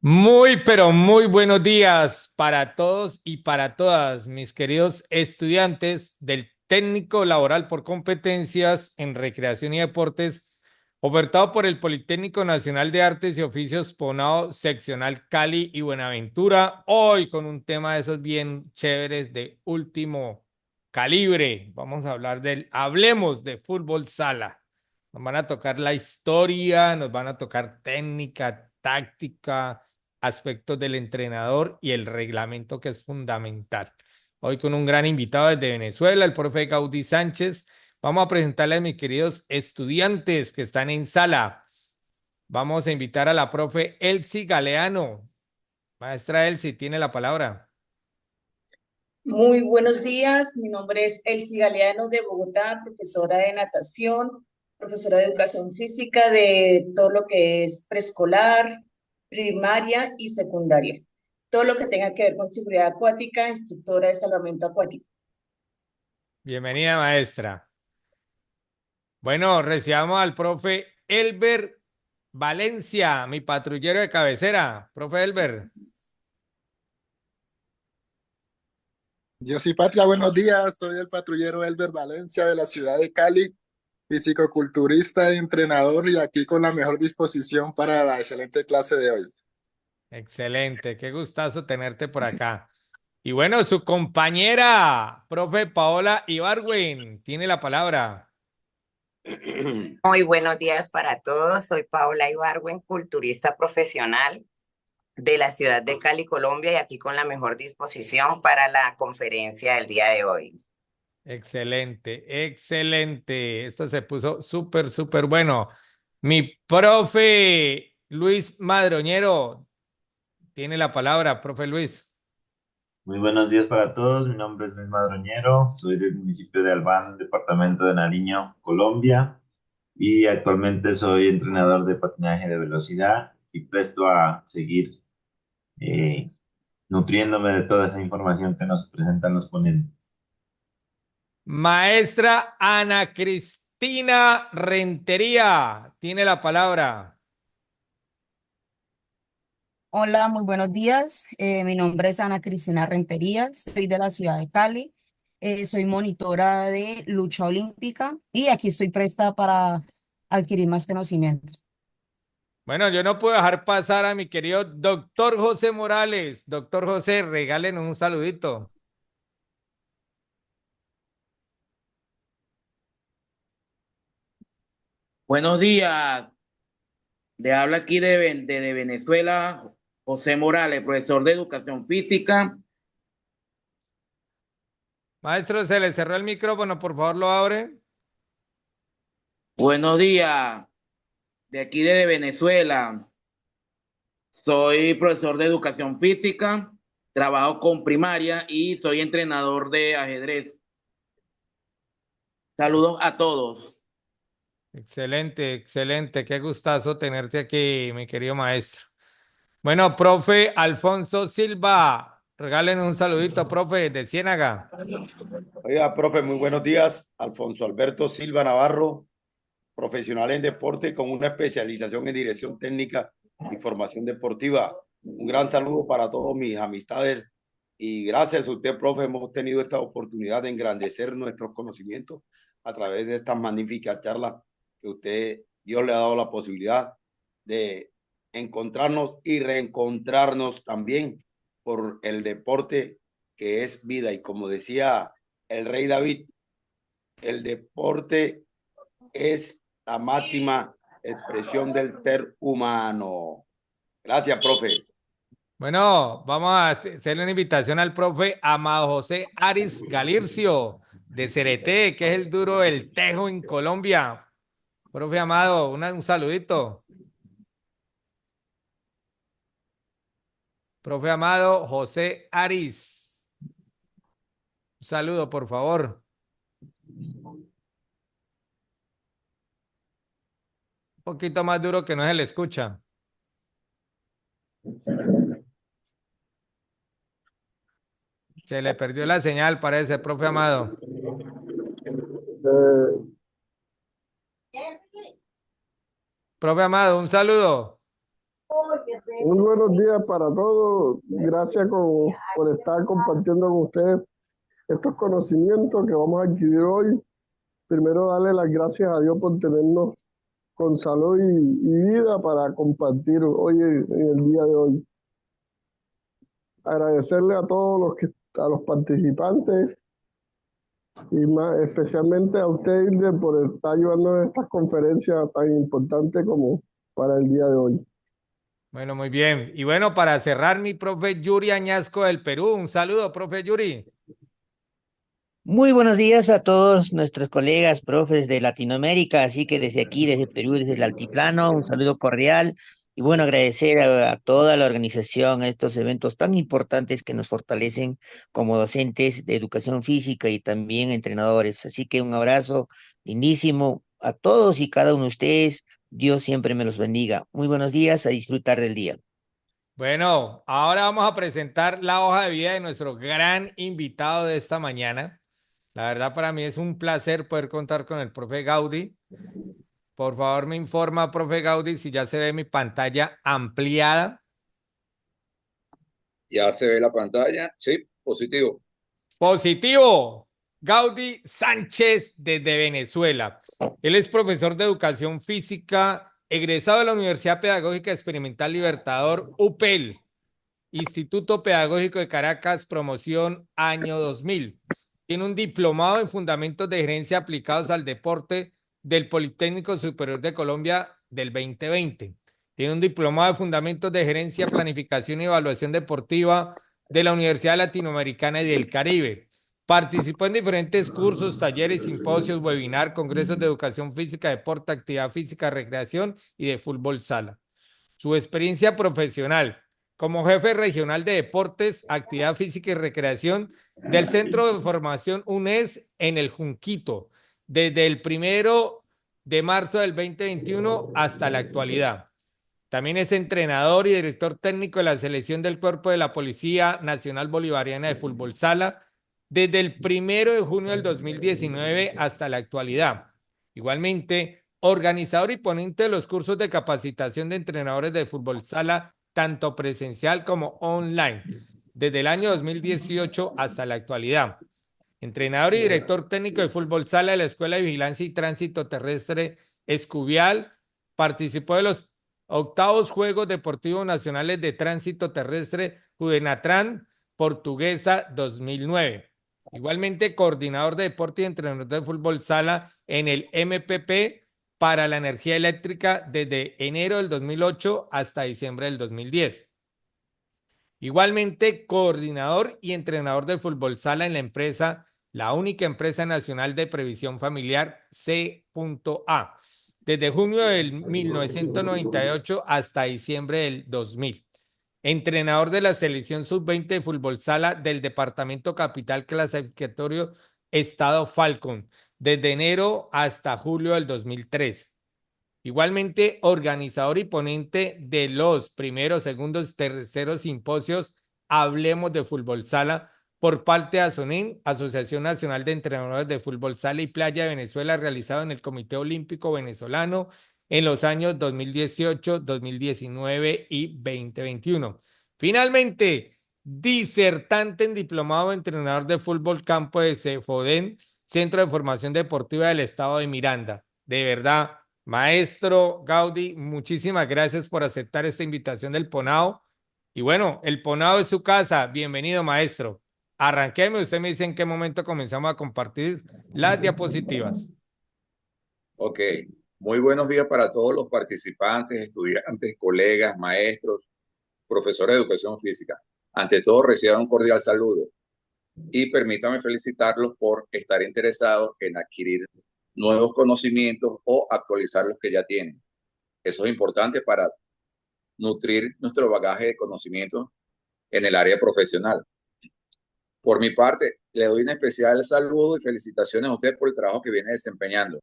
Muy, pero muy buenos días para todos y para todas, mis queridos estudiantes del técnico laboral por competencias en recreación y deportes, ofertado por el Politécnico Nacional de Artes y Oficios Ponao, seccional Cali y Buenaventura. Hoy con un tema de esos bien chéveres de último calibre. Vamos a hablar hablemos de fútbol sala. Nos van a tocar la historia, nos van a tocar técnica, táctica, aspectos del entrenador y el reglamento que es fundamental. Hoy con un gran invitado desde Venezuela, el profe Gaudí Sánchez. Vamos a presentarle a mis queridos estudiantes que están en sala. Vamos a invitar a la profe Elsie Galeano. Maestra Elsie, tiene la palabra. Muy buenos días, mi nombre es Elsie Galeano de Bogotá, profesora de natación, profesora de educación física de todo lo que es preescolar, primaria y secundaria. Todo lo que tenga que ver con seguridad acuática, instructora de salvamento acuático. Bienvenida, maestra. Bueno, recibamos al profe Elber Valencia, mi patrullero de cabecera. Profe Elber. Yo soy Patria, buenos días. Soy el patrullero Elber Valencia de la ciudad de Cali, fisicoculturista y entrenador, y aquí con la mejor disposición para la excelente clase de hoy. Excelente, qué gustazo tenerte por acá. Y bueno, su compañera, profe Paola Ibargüen, tiene la palabra. Muy buenos días para todos. Soy Paola Ibargüen, culturista profesional de la ciudad de Cali, Colombia, y aquí con la mejor disposición para la conferencia del día de hoy. Excelente, excelente. Esto se puso súper, súper bueno. Mi profe Luis Madroñero tiene la palabra, profe Luis. Muy buenos días para todos. Mi nombre es Luis Madroñero. Soy del municipio de Albán, departamento de Nariño, Colombia. Y actualmente soy entrenador de patinaje de velocidad y presto a seguir eh, nutriéndome de toda esa información que nos presentan los ponentes. Maestra Ana Cristina Rentería tiene la palabra. Hola, muy buenos días. Mi nombre es Ana Cristina Rentería, soy de la ciudad de Cali. Soy monitora de lucha olímpica y aquí estoy presta para adquirir más conocimientos. Bueno, yo no puedo dejar pasar a mi querido doctor José Morales. Doctor José, regálenos un saludito. Buenos días, le habla aquí de Venezuela, José Morales, profesor de educación física. Maestro, se le cerró el micrófono, por favor, lo abre. Buenos días, de aquí de Venezuela, soy profesor de educación física, trabajo con primaria y soy entrenador de ajedrez. Saludos a todos. Excelente, excelente. Qué gustazo tenerte aquí, mi querido maestro. Bueno, profe Alfonso Silva, regálenos un saludito, profe, de Ciénaga. Oiga, profe, muy buenos días. Alfonso Alberto Silva Navarro, profesional en deporte con una especialización en dirección técnica y formación deportiva. Un gran saludo para todos mis amistades y gracias a usted, profe, hemos tenido esta oportunidad de engrandecer nuestros conocimientos a través de estas magníficas charlas que usted, Dios le ha dado la posibilidad de encontrarnos y reencontrarnos también por el deporte que es vida. Y como decía el rey David, el deporte es la máxima expresión del ser humano. Gracias, profe. Bueno, vamos a hacerle una invitación al profe Amado José Aris Galircio, de Cereté, que es el duro del Tejo en Colombia. Profe Amado, un saludito. Profe Amado José Aris. Un saludo, por favor. Un poquito más duro que no se le escucha. Se le perdió la señal, parece, profe Amado. Profe Amado, un saludo. Muy buenos días para todos. Gracias por estar compartiendo con ustedes estos conocimientos que vamos a adquirir hoy. Primero, darle las gracias a Dios por tenernos con salud y vida para compartir hoy en el día de hoy. Agradecerle a todos a los participantes y más especialmente a usted, Hilde, por estar ayudando en estas conferencias tan importantes como para el día de hoy. Bueno, muy bien. Y bueno, para cerrar, mi profe Yuri Añasco del Perú. Un saludo, profe Yuri. Muy buenos días a todos nuestros colegas, profes de Latinoamérica, así que desde aquí, desde Perú, desde el altiplano, un saludo cordial y bueno, agradecer a toda la organización, a estos eventos tan importantes que nos fortalecen como docentes de educación física y también entrenadores. Así que un abrazo lindísimo a todos y cada uno de ustedes. Dios siempre me los bendiga. Muy buenos días, a disfrutar del día. Bueno, ahora vamos a presentar la hoja de vida de nuestro gran invitado de esta mañana. La verdad, para mí es un placer poder contar con el profe Gaudí. Por favor, me informa, profe Gaudí, si ya se ve mi pantalla ampliada. Ya se ve la pantalla. Sí, positivo. Positivo. Gaudí Sánchez desde Venezuela. Él es profesor de educación física, egresado de la Universidad Pedagógica Experimental Libertador, UPEL, Instituto Pedagógico de Caracas, promoción año 2000. Tiene un diplomado en Fundamentos de Gerencia aplicados al deporte del Politécnico Superior de Colombia del 2020. Tiene un diplomado de Fundamentos de Gerencia, Planificación y Evaluación Deportiva de la Universidad Latinoamericana y del Caribe. Participó en diferentes cursos, talleres, simposios, webinar, congresos de educación física, deporte, actividad física, recreación y de fútbol sala. Su experiencia profesional como jefe regional de deportes, actividad física y recreación del Centro de Formación UNES en el Junquito, desde el 1 de marzo del 2021 hasta la actualidad. También es entrenador y director técnico de la selección del Cuerpo de la Policía Nacional Bolivariana de Fútbol Sala desde el 1 de junio del 2019 hasta la actualidad. Igualmente, organizador y ponente de los cursos de capacitación de entrenadores de fútbol sala, tanto presencial como online, desde el año 2018 hasta la actualidad. Entrenador y director técnico de fútbol sala de la Escuela de Vigilancia y Tránsito Terrestre Escuvial, participó de los octavos Juegos Deportivos Nacionales de Tránsito Terrestre Judenatran Portuguesa 2009. Igualmente, coordinador de deporte y entrenador de fútbol sala en el MPP para la energía eléctrica desde enero del 2008 hasta diciembre del 2010. Igualmente, coordinador y entrenador de fútbol sala en la empresa, la única empresa nacional de previsión familiar C.A, desde junio del 1998 hasta diciembre del 2000. Entrenador de la selección sub-20 de fútbol sala del departamento capital clasificatorio Estado Falcon, desde enero hasta julio del 2003. Igualmente, organizador y ponente de los primeros, segundos, terceros simposios Hablemos de Fútbol Sala por parte de ASONEN, Asociación Nacional de Entrenadores de Fútbol Sala y Playa de Venezuela, realizado en el Comité Olímpico Venezolano en los años 2018, 2019 y 2021. Finalmente, disertante en diplomado entrenador de fútbol campo de CEFODEN, Centro de Formación Deportiva del Estado de Miranda. De verdad, maestro Gaudí, muchísimas gracias por aceptar esta invitación del Ponao. Y bueno, el Ponao es su casa. Bienvenido, maestro. Arranqueme, usted me dice en qué momento comenzamos a compartir las diapositivas. Ok, muy buenos días para todos los participantes, estudiantes, colegas, maestros, profesores de educación física. Ante todo, reciban un cordial saludo y permítanme felicitarlos por estar interesados en adquirir nuevos conocimientos o actualizar los que ya tienen. Eso es importante para nutrir nuestro bagaje de conocimientos en el área profesional. Por mi parte, le doy un especial saludo y felicitaciones a usted por el trabajo que viene desempeñando.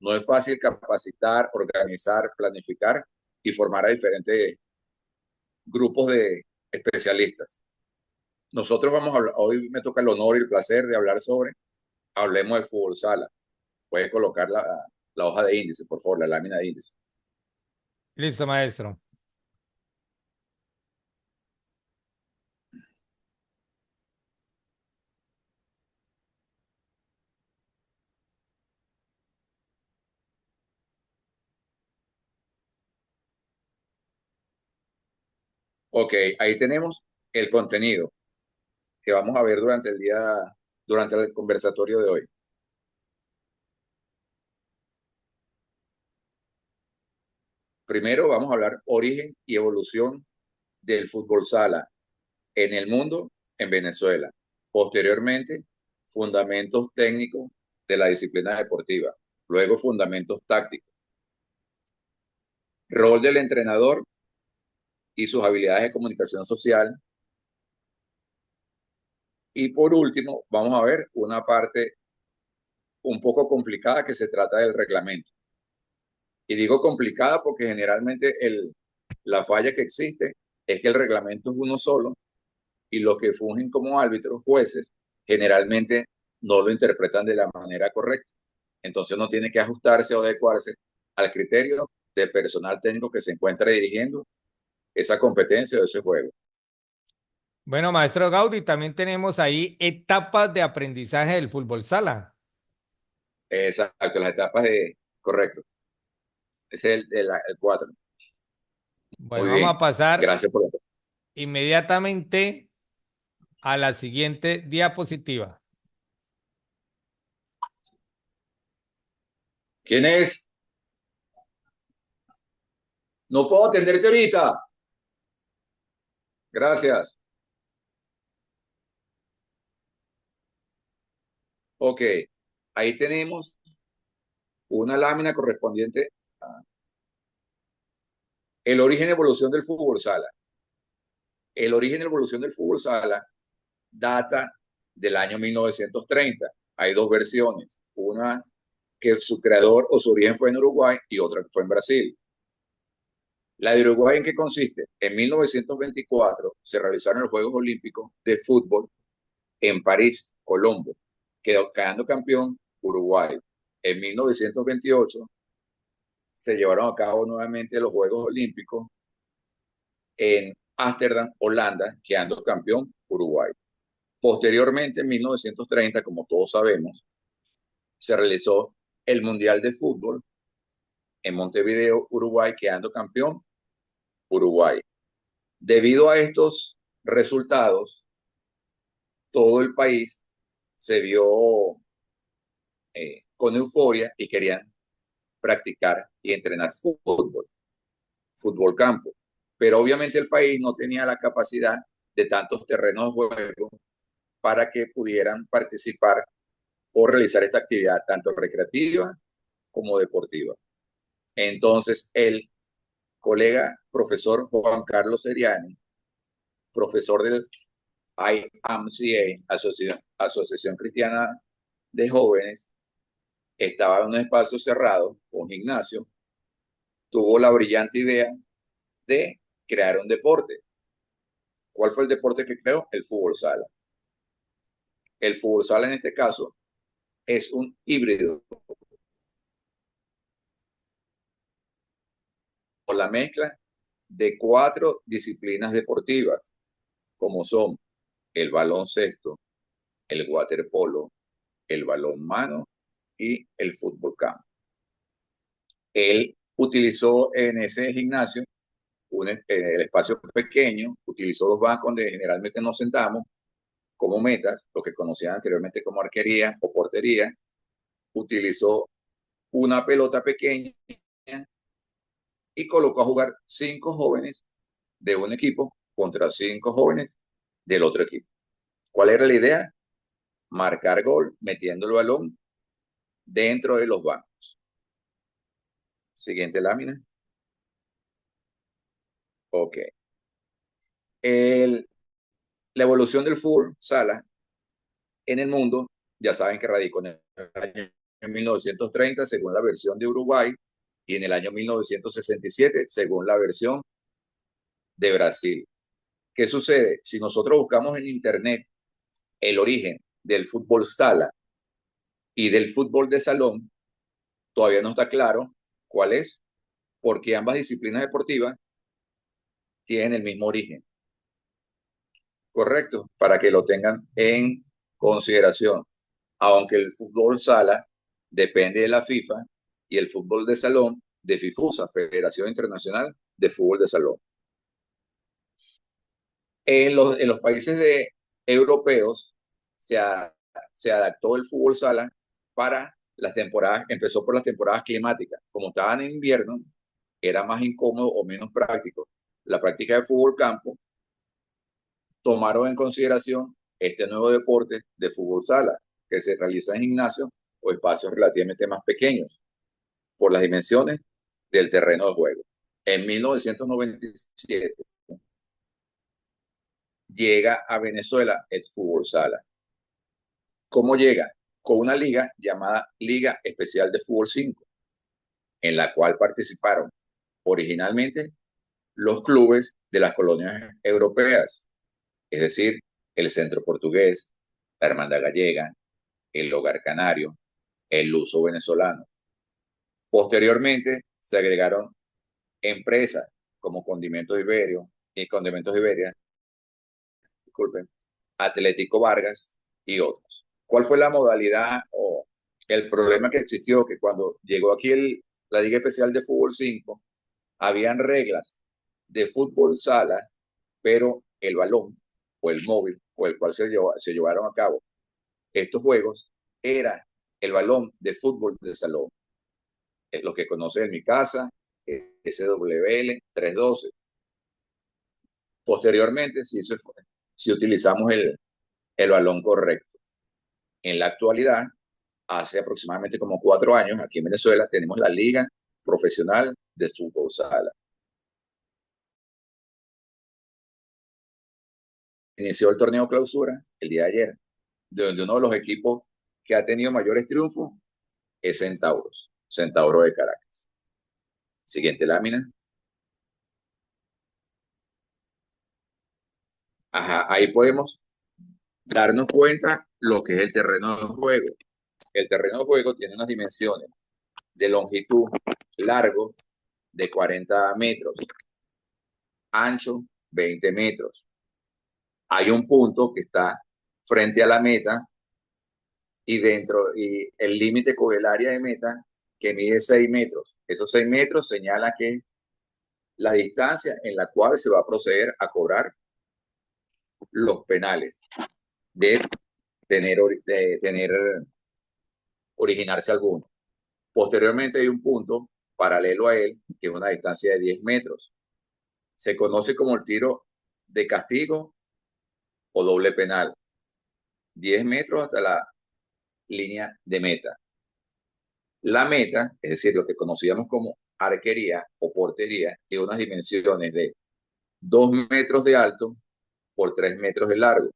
No es fácil capacitar, organizar, planificar y formar a diferentes grupos de especialistas. Nosotros vamos a hablar, hoy me toca el honor y el placer de hablar sobre Hablemos de Fútbol Sala. Puede colocar la hoja de índice, por favor, la lámina de índice. Listo, maestro. Ok, ahí tenemos el contenido que vamos a ver durante el conversatorio de hoy. Primero vamos a hablar origen y evolución del fútbol sala en el mundo, en Venezuela. Posteriormente, fundamentos técnicos de la disciplina deportiva. Luego, fundamentos tácticos. Rol del entrenador y sus habilidades de comunicación social. Y por último, vamos a ver una parte un poco complicada que se trata del reglamento. Y digo complicada porque generalmente la falla que existe es que el reglamento es uno solo y los que fungen como árbitros, jueces, generalmente no lo interpretan de la manera correcta. Entonces no tiene que ajustarse o adecuarse al criterio del personal técnico que se encuentra dirigiendo esa competencia o ese juego. Bueno, maestro Gaudí, también tenemos ahí etapas de aprendizaje del fútbol sala. Exacto, las etapas de... Correcto. Ese es el 4. Bueno, Muy vamos bien. a pasar Gracias por la... inmediatamente a la siguiente diapositiva. ¿Quién es? No puedo atenderte ahorita. Gracias. Ok, ahí tenemos una lámina correspondiente a el origen y evolución del fútbol sala. El origen y evolución del fútbol sala data del año 1930. Hay dos versiones, una que su creador o su origen fue en Uruguay y otra que fue en Brasil. La de Uruguay, ¿en qué consiste? En 1924 se realizaron los Juegos Olímpicos de Fútbol en París, Colombo, quedando campeón Uruguay. En 1928 se llevaron a cabo nuevamente los Juegos Olímpicos en Ámsterdam, Holanda, quedando campeón Uruguay. Posteriormente, en 1930, como todos sabemos, se realizó el Mundial de Fútbol en Montevideo, Uruguay, quedando campeón Uruguay. Debido a estos resultados, todo el país se vio con euforia y querían practicar y entrenar fútbol campo. Pero obviamente el país no tenía la capacidad de tantos terrenos de juego para que pudieran participar o realizar esta actividad tanto recreativa como deportiva. Entonces el colega profesor Juan Carlos Seriani, profesor del IMCA, Asociación Cristiana de Jóvenes, estaba en un espacio cerrado, un gimnasio, tuvo la brillante idea de crear un deporte. ¿Cuál fue el deporte que creó? El fútbol sala. El fútbol sala en este caso es un híbrido por la mezcla de 4 disciplinas deportivas, como son el baloncesto, el waterpolo, el balonmano y el fútbol campo. Él utilizó en ese gimnasio el espacio pequeño, utilizó los bancos donde generalmente nos sentamos como metas, lo que conocían anteriormente como arquería o portería, utilizó una pelota pequeña y colocó a jugar 5 jóvenes de un equipo contra 5 jóvenes del otro equipo. ¿Cuál era la idea? Marcar gol metiendo el balón dentro de los bancos. Siguiente lámina. Ok. La evolución del fútbol sala en el mundo, ya saben que radicó en el año 1930 según la versión de Uruguay y en el año 1967 según la versión de Brasil. ¿Qué sucede? Si nosotros buscamos en internet el origen del fútbol sala y del fútbol de salón, todavía no está claro cuál es, porque ambas disciplinas deportivas tienen el mismo origen. Correcto, para que lo tengan en consideración. Aunque el fútbol sala depende de la FIFA y el fútbol de salón de FIFUSA, Federación Internacional de Fútbol de Salón. En los países europeos se, se adaptó el fútbol sala para las temporadas, empezó por las temporadas climáticas. Como estaban en invierno, era más incómodo o menos práctico la práctica de fútbol campo, tomaron en consideración este nuevo deporte de fútbol sala, que se realiza en gimnasios o espacios relativamente más pequeños por las dimensiones del terreno de juego. En 1997 llega a Venezuela el fútbol sala. ¿Cómo llega? Con una liga llamada Liga Especial de Fútbol 5, en la cual participaron originalmente los clubes de las colonias europeas, es decir, el Centro Portugués, la Hermandad Gallega, el Hogar Canario, el Luso Venezolano. Posteriormente se agregaron empresas como Condimentos Iberia, disculpen, Atlético Vargas y otros. ¿Cuál fue la modalidad o el problema que existió? Que cuando llegó aquí la Liga Especial de Fútbol 5, habían reglas de fútbol sala, pero el balón o el móvil o el cual se llevaron a cabo estos juegos era el balón de fútbol de salón. Los que conocen en mi casa, SWL 312. Posteriormente, si utilizamos el balón correcto. En la actualidad, hace aproximadamente como 4 años, aquí en Venezuela, tenemos la Liga Profesional de Fútbol Sala. Inició el torneo clausura el día de ayer, donde uno de los equipos que ha tenido mayores triunfos es Centauro de Caracas. Siguiente lámina. Ajá, ahí podemos darnos cuenta lo que es el terreno de juego. El terreno de juego tiene unas dimensiones de longitud largo de 40 metros, ancho 20 metros. Hay un punto que está frente a la meta y el límite con el área de meta que mide 6 metros. Esos 6 metros señala que es la distancia en la cual se va a proceder a cobrar los penales de tener originarse alguno. Posteriormente hay un punto paralelo a él, que es una distancia de 10 metros. Se conoce como el tiro de castigo o doble penal. 10 metros hasta la línea de meta. La meta, es decir, lo que conocíamos como arquería o portería, tiene unas dimensiones de 2 metros de alto por 3 metros de largo.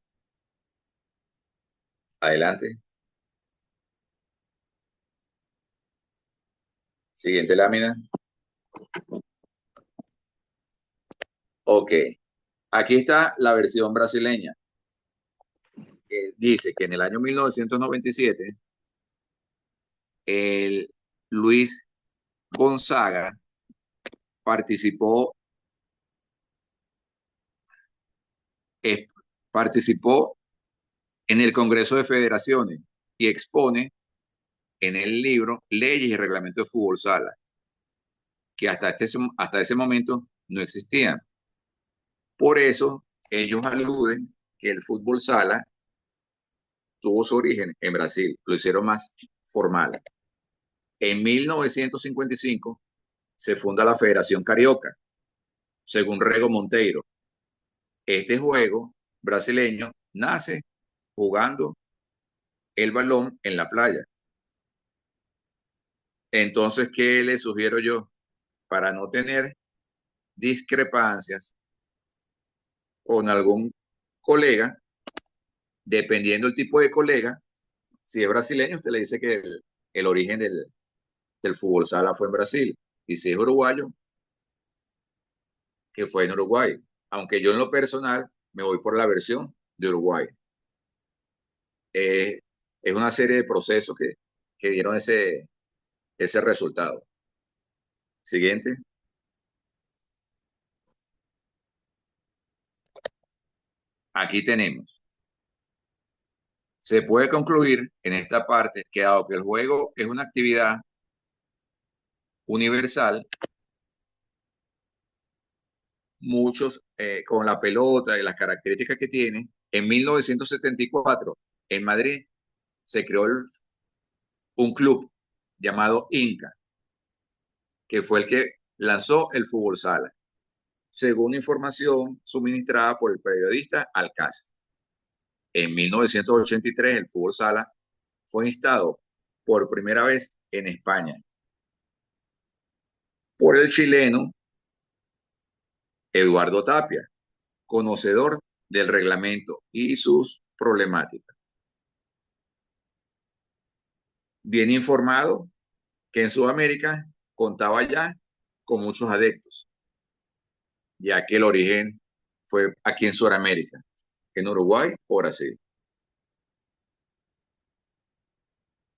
Adelante. Siguiente lámina. Ok. Aquí está la versión brasileña. Dice que en el año 1997, el Luis Gonzaga participó en el Congreso de Federaciones y expone en el libro Leyes y Reglamentos de Fútbol Sala, que hasta ese momento no existían. Por eso ellos aluden que el fútbol sala tuvo su origen en Brasil, lo hicieron más formal. En 1955 se funda la Federación Carioca, según Rego Monteiro. Este juego brasileño nace jugando el balón en la playa. Entonces, ¿qué le sugiero yo? Para no tener discrepancias con algún colega, dependiendo del tipo de colega, si es brasileño, usted le dice que el origen del fútbol sala fue en Brasil. Y si es uruguayo, que fue en Uruguay. Aunque yo en lo personal me voy por la versión de Uruguay. Es una serie de procesos que dieron ese resultado. Siguiente. Aquí tenemos. Se puede concluir en esta parte que dado que el juego es una actividad universal, muchos con la pelota y las características que tiene. En 1974, en Madrid, se creó un club llamado Inca, que fue el que lanzó el fútbol sala, según información suministrada por el periodista Alcázar. En 1983, el fútbol sala fue instado por primera vez en España por el chileno Eduardo Tapia, conocedor del reglamento y sus problemáticas. Bien informado que en Sudamérica contaba ya con muchos adeptos, ya que el origen fue aquí en Sudamérica, en Uruguay o Brasil.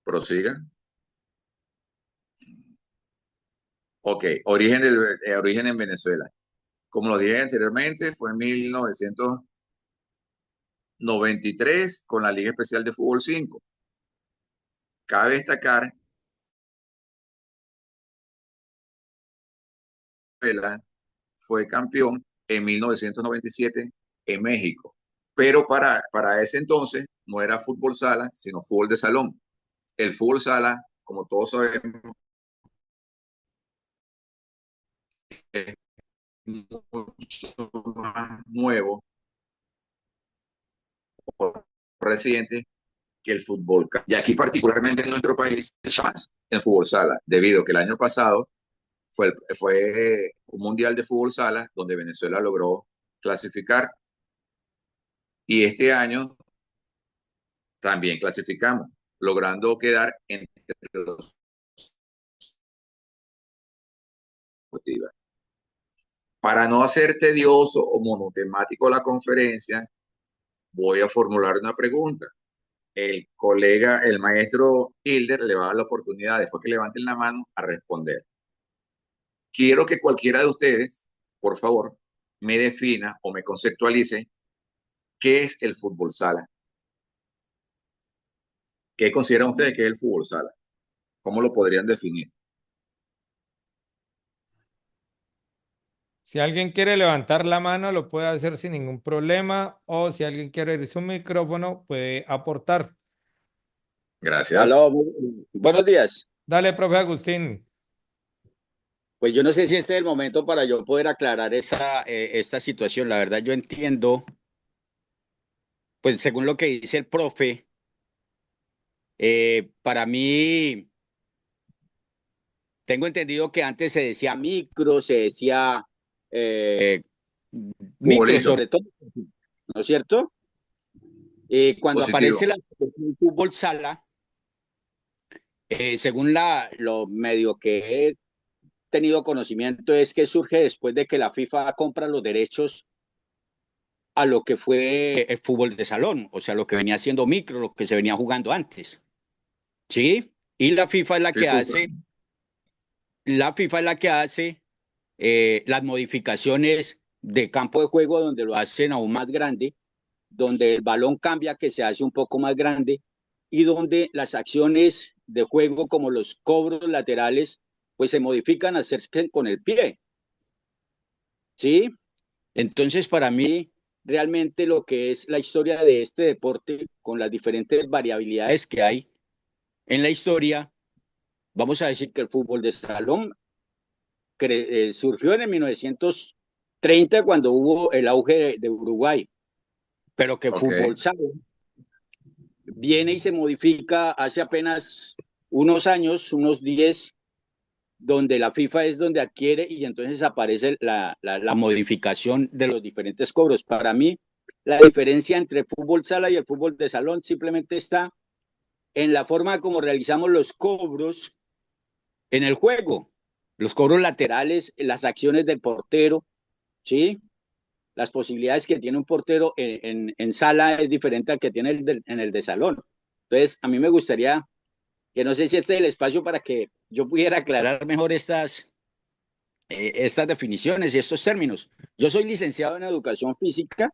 Prosiga. Ok, origen en Venezuela. Como lo dije anteriormente, fue en 1993 con la Liga Especial de Fútbol 5. Cabe destacar que Venezuela fue campeón en 1997 en México, pero para ese entonces no era fútbol sala, sino fútbol de salón. El fútbol sala, como todos sabemos, es mucho más nuevo, reciente que el fútbol. Y aquí particularmente en nuestro país, más en fútbol sala, debido a que el año pasado fue un mundial de fútbol sala donde Venezuela logró clasificar y este año también clasificamos, logrando quedar entre los deportivas. Para no hacer tedioso o monotemático la conferencia, voy a formular una pregunta. El colega, el maestro Hilder, le va a dar la oportunidad, después que levanten la mano, a responder. Quiero que cualquiera de ustedes, por favor, me defina o me conceptualice qué es el fútbol sala. ¿Qué consideran ustedes que es el fútbol sala? ¿Cómo lo podrían definir? Si alguien quiere levantar la mano, lo puede hacer sin ningún problema, o si alguien quiere abrir su micrófono, puede aportar. Gracias. Aló, buenos días. Dale, profe Agustín. Pues yo no sé si este es el momento para yo poder aclarar esta situación. La verdad, yo entiendo, pues según lo que dice el profe, para mí, tengo entendido que antes se decía micro, se decía micro sobre todo, ¿no es cierto? Cuando aparece el fútbol sala, según lo medio que he tenido conocimiento, es que surge después de que la FIFA compra los derechos a lo que fue el fútbol de salón, o sea, lo que venía siendo micro, lo que se venía jugando antes. ¿Sí? Y la FIFA es la que hace, las modificaciones de campo de juego donde lo hacen aún más grande, donde el balón cambia, que se hace un poco más grande, y donde las acciones de juego como los cobros laterales pues se modifican a hacerse con el pie. ¿Sí? Entonces, para mí, realmente lo que es la historia de este deporte, con las diferentes variabilidades que hay en la historia, vamos a decir que el fútbol de salón surgió en el 1930 cuando hubo el auge de Uruguay, pero que fútbol salón viene y se modifica hace apenas unos años, unos 10, donde la FIFA es donde adquiere y entonces aparece la modificación de los diferentes cobros. Para mí, la diferencia entre fútbol sala y el fútbol de salón simplemente está en la forma como realizamos los cobros en el juego, los cobros laterales, las acciones del portero, ¿sí? Las posibilidades que tiene un portero en sala es diferente al que tiene en el de salón. Entonces, a mí me gustaría que no sé si este es el espacio para que yo pudiera aclarar mejor estas definiciones y estos términos. Yo soy licenciado en educación física,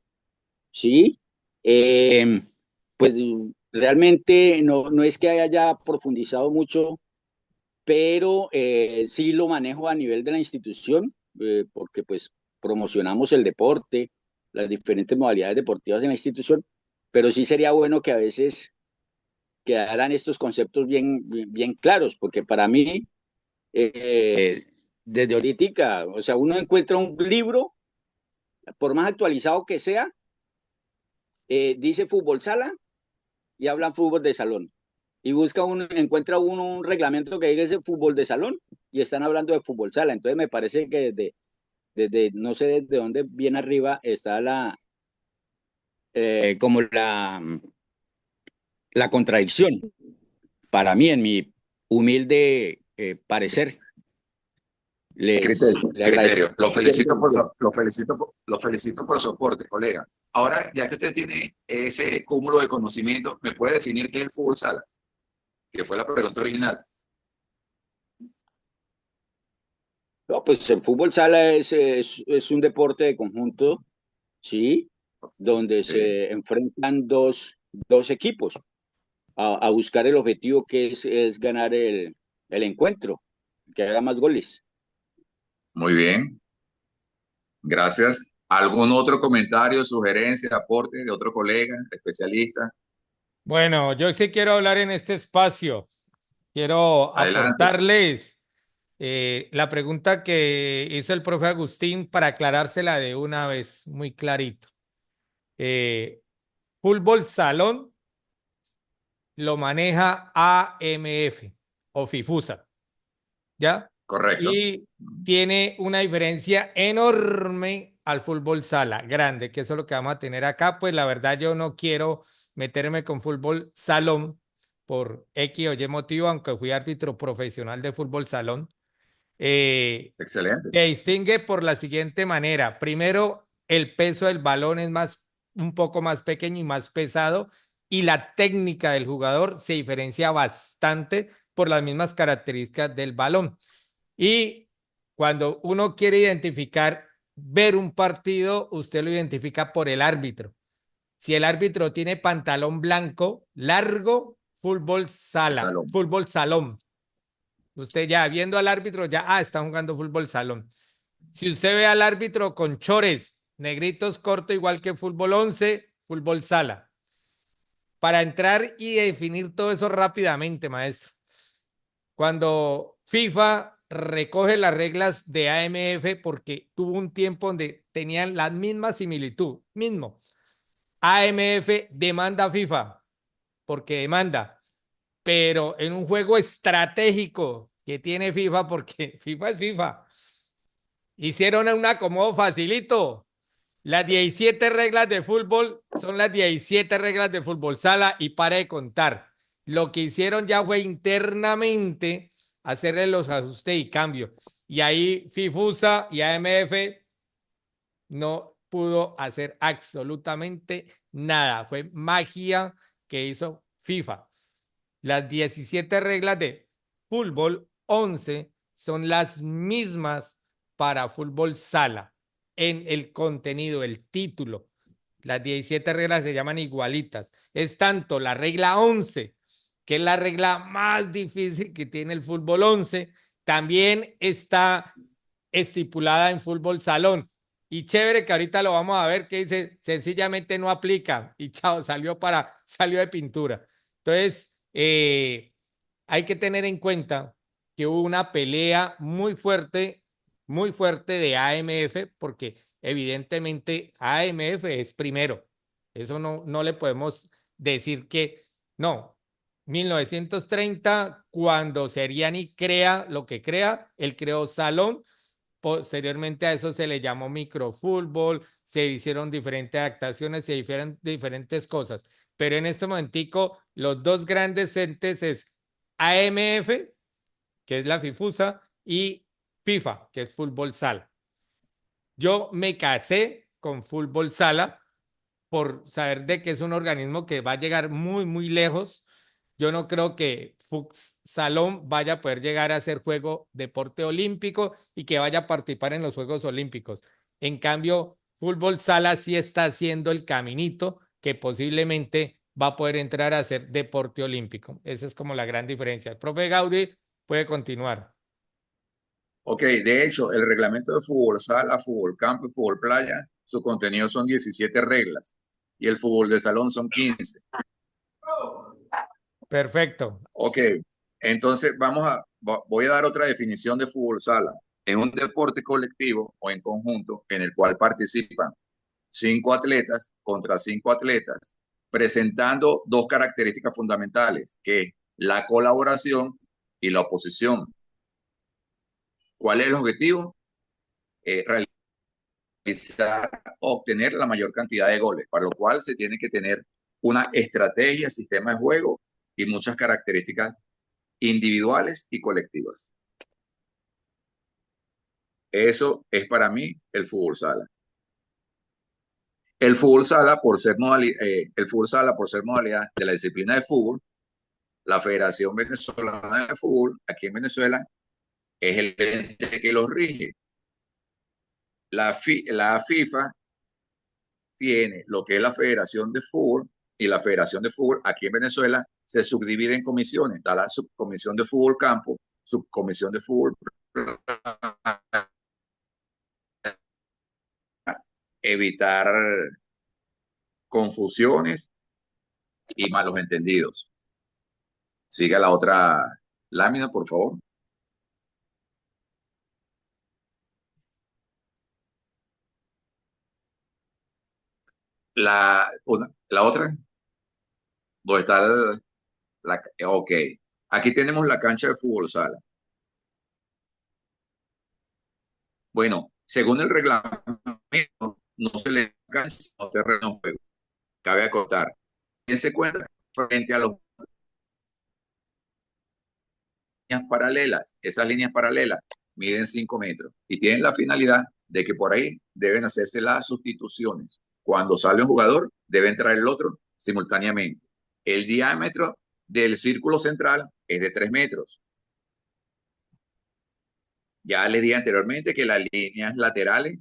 ¿sí? Pues realmente no es que haya profundizado mucho, pero sí lo manejo a nivel de la institución, porque pues promocionamos el deporte, las diferentes modalidades deportivas en la institución, pero sí sería bueno que a veces quedaran estos conceptos bien claros, porque para mí, desde ahorita, o sea, uno encuentra un libro, por más actualizado que sea, dice fútbol sala y hablan fútbol de salón. Y encuentra uno un reglamento que diga ese fútbol de salón y están hablando de fútbol sala. Entonces me parece que desde no sé desde dónde bien arriba está como la contradicción, para mí, en mi humilde parecer. Criterio, Le agradezco. criterio. Lo felicito por su aporte, colega. Ahora, ya que usted tiene ese cúmulo de conocimiento, ¿me puede definir qué es el fútbol sala? Que fue la pregunta original. No, pues el fútbol sala es un deporte de conjunto, ¿sí? Donde se enfrentan dos equipos a buscar el objetivo que es ganar el encuentro, que haga más goles. Muy bien, gracias. ¿Algún otro comentario, sugerencia, aporte de otro colega, especialista? Bueno, yo sí quiero hablar en este espacio. Quiero Adelante. aportarles la pregunta que hizo el profe Agustín para aclarársela de una vez, muy clarito. Fútbol salón lo maneja AMF o FIFUSA, ¿ya? Correcto. Y tiene una diferencia enorme al fútbol sala, grande, que eso es lo que vamos a tener acá. Pues la verdad yo no quiero meterme con fútbol salón por X o Y motivo, aunque fui árbitro profesional de fútbol salón. Excelente. Se distingue por la siguiente manera. Primero, el peso del balón es un poco más pequeño y más pesado, y la técnica del jugador se diferencia bastante por las mismas características del balón. Y cuando uno quiere ver un partido, usted lo identifica por el árbitro. Si el árbitro tiene pantalón blanco largo, fútbol sala, fútbol salón. Usted ya viendo al árbitro, ya, está jugando fútbol salón. Si usted ve al árbitro con chores, negritos cortos, igual que fútbol 11, fútbol sala. Para entrar y definir todo eso rápidamente, maestro. Cuando FIFA recoge las reglas de AMF, porque tuvo un tiempo donde tenían la misma similitud, AMF demanda a FIFA, porque demanda, pero en un juego estratégico que tiene FIFA, porque FIFA es FIFA, hicieron un acomodo facilito. Las 17 reglas de fútbol son las 17 reglas de fútbol sala y pare de contar. Lo que hicieron ya fue internamente hacerle los ajustes y cambios. Y ahí FIFUSA y AMF no pudo hacer absolutamente nada. Fue magia que hizo FIFA. Las 17 reglas de fútbol 11 son las mismas para fútbol sala en el contenido, el título. Las 17 reglas se llaman igualitas. Es tanto la regla 11, que es la regla más difícil que tiene el fútbol 11, también está estipulada en fútbol salón. Y chévere que ahorita lo vamos a ver, que dice sencillamente no aplica y chao, salió de pintura. Entonces, hay que tener en cuenta que hubo una pelea muy fuerte de AMF, porque evidentemente AMF es primero. Eso no le podemos decir que no. 1930, cuando Seriani crea lo que crea, él creó Salón. Posteriormente a eso se le llamó microfútbol, se hicieron diferentes adaptaciones, se hicieron diferentes cosas. Pero en este momentico, los dos grandes entes es AMF, que es la FIFUSA, y FIFA, que es fútbol sala. Yo me casé con fútbol sala por saber de que es un organismo que va a llegar muy, muy lejos. Yo no creo que Salón vaya a poder llegar a ser deporte olímpico y que vaya a participar en los Juegos Olímpicos. En cambio, fútbol sala sí está haciendo el caminito que posiblemente va a poder entrar a ser deporte olímpico. Esa es como la gran diferencia. El profe Gaudí puede continuar. Ok, de hecho, el reglamento de fútbol sala, fútbol campo y fútbol playa, su contenido son 17 reglas y el fútbol de salón son 15. Perfecto. Ok, entonces voy a dar otra definición de fútbol sala. Es un deporte colectivo o en conjunto en el cual participan 5 atletas contra 5 atletas, presentando dos características fundamentales, que es la colaboración y la oposición. ¿Cuál es el objetivo? Realizar, obtener la mayor cantidad de goles, para lo cual se tiene que tener una estrategia, sistema de juego y muchas características individuales y colectivas. Eso es para mí el fútbol sala. El fútbol sala, por ser modalidad de la disciplina de fútbol, la Federación Venezolana de Fútbol, aquí en Venezuela, es el ente que los rige. La FIFA tiene lo que es la Federación de Fútbol, y la Federación de Fútbol aquí en Venezuela se subdivide en comisiones. Está la subcomisión de fútbol campo, subcomisión de fútbol, evitar confusiones y malos entendidos. Siga la otra lámina, por favor. La otra, ¿dónde está ok. Aquí tenemos la cancha de fútbol sala. Bueno, según el reglamento, no se le cancha, sino terreno de juego. Cabe acotar. ¿Quién se encuentra frente a las líneas paralelas? Esas líneas paralelas miden 5 metros y tienen la finalidad de que por ahí deben hacerse las sustituciones. Cuando sale un jugador, debe entrar el otro simultáneamente. El diámetro del círculo central es de 3 metros. Ya les dije anteriormente que las líneas laterales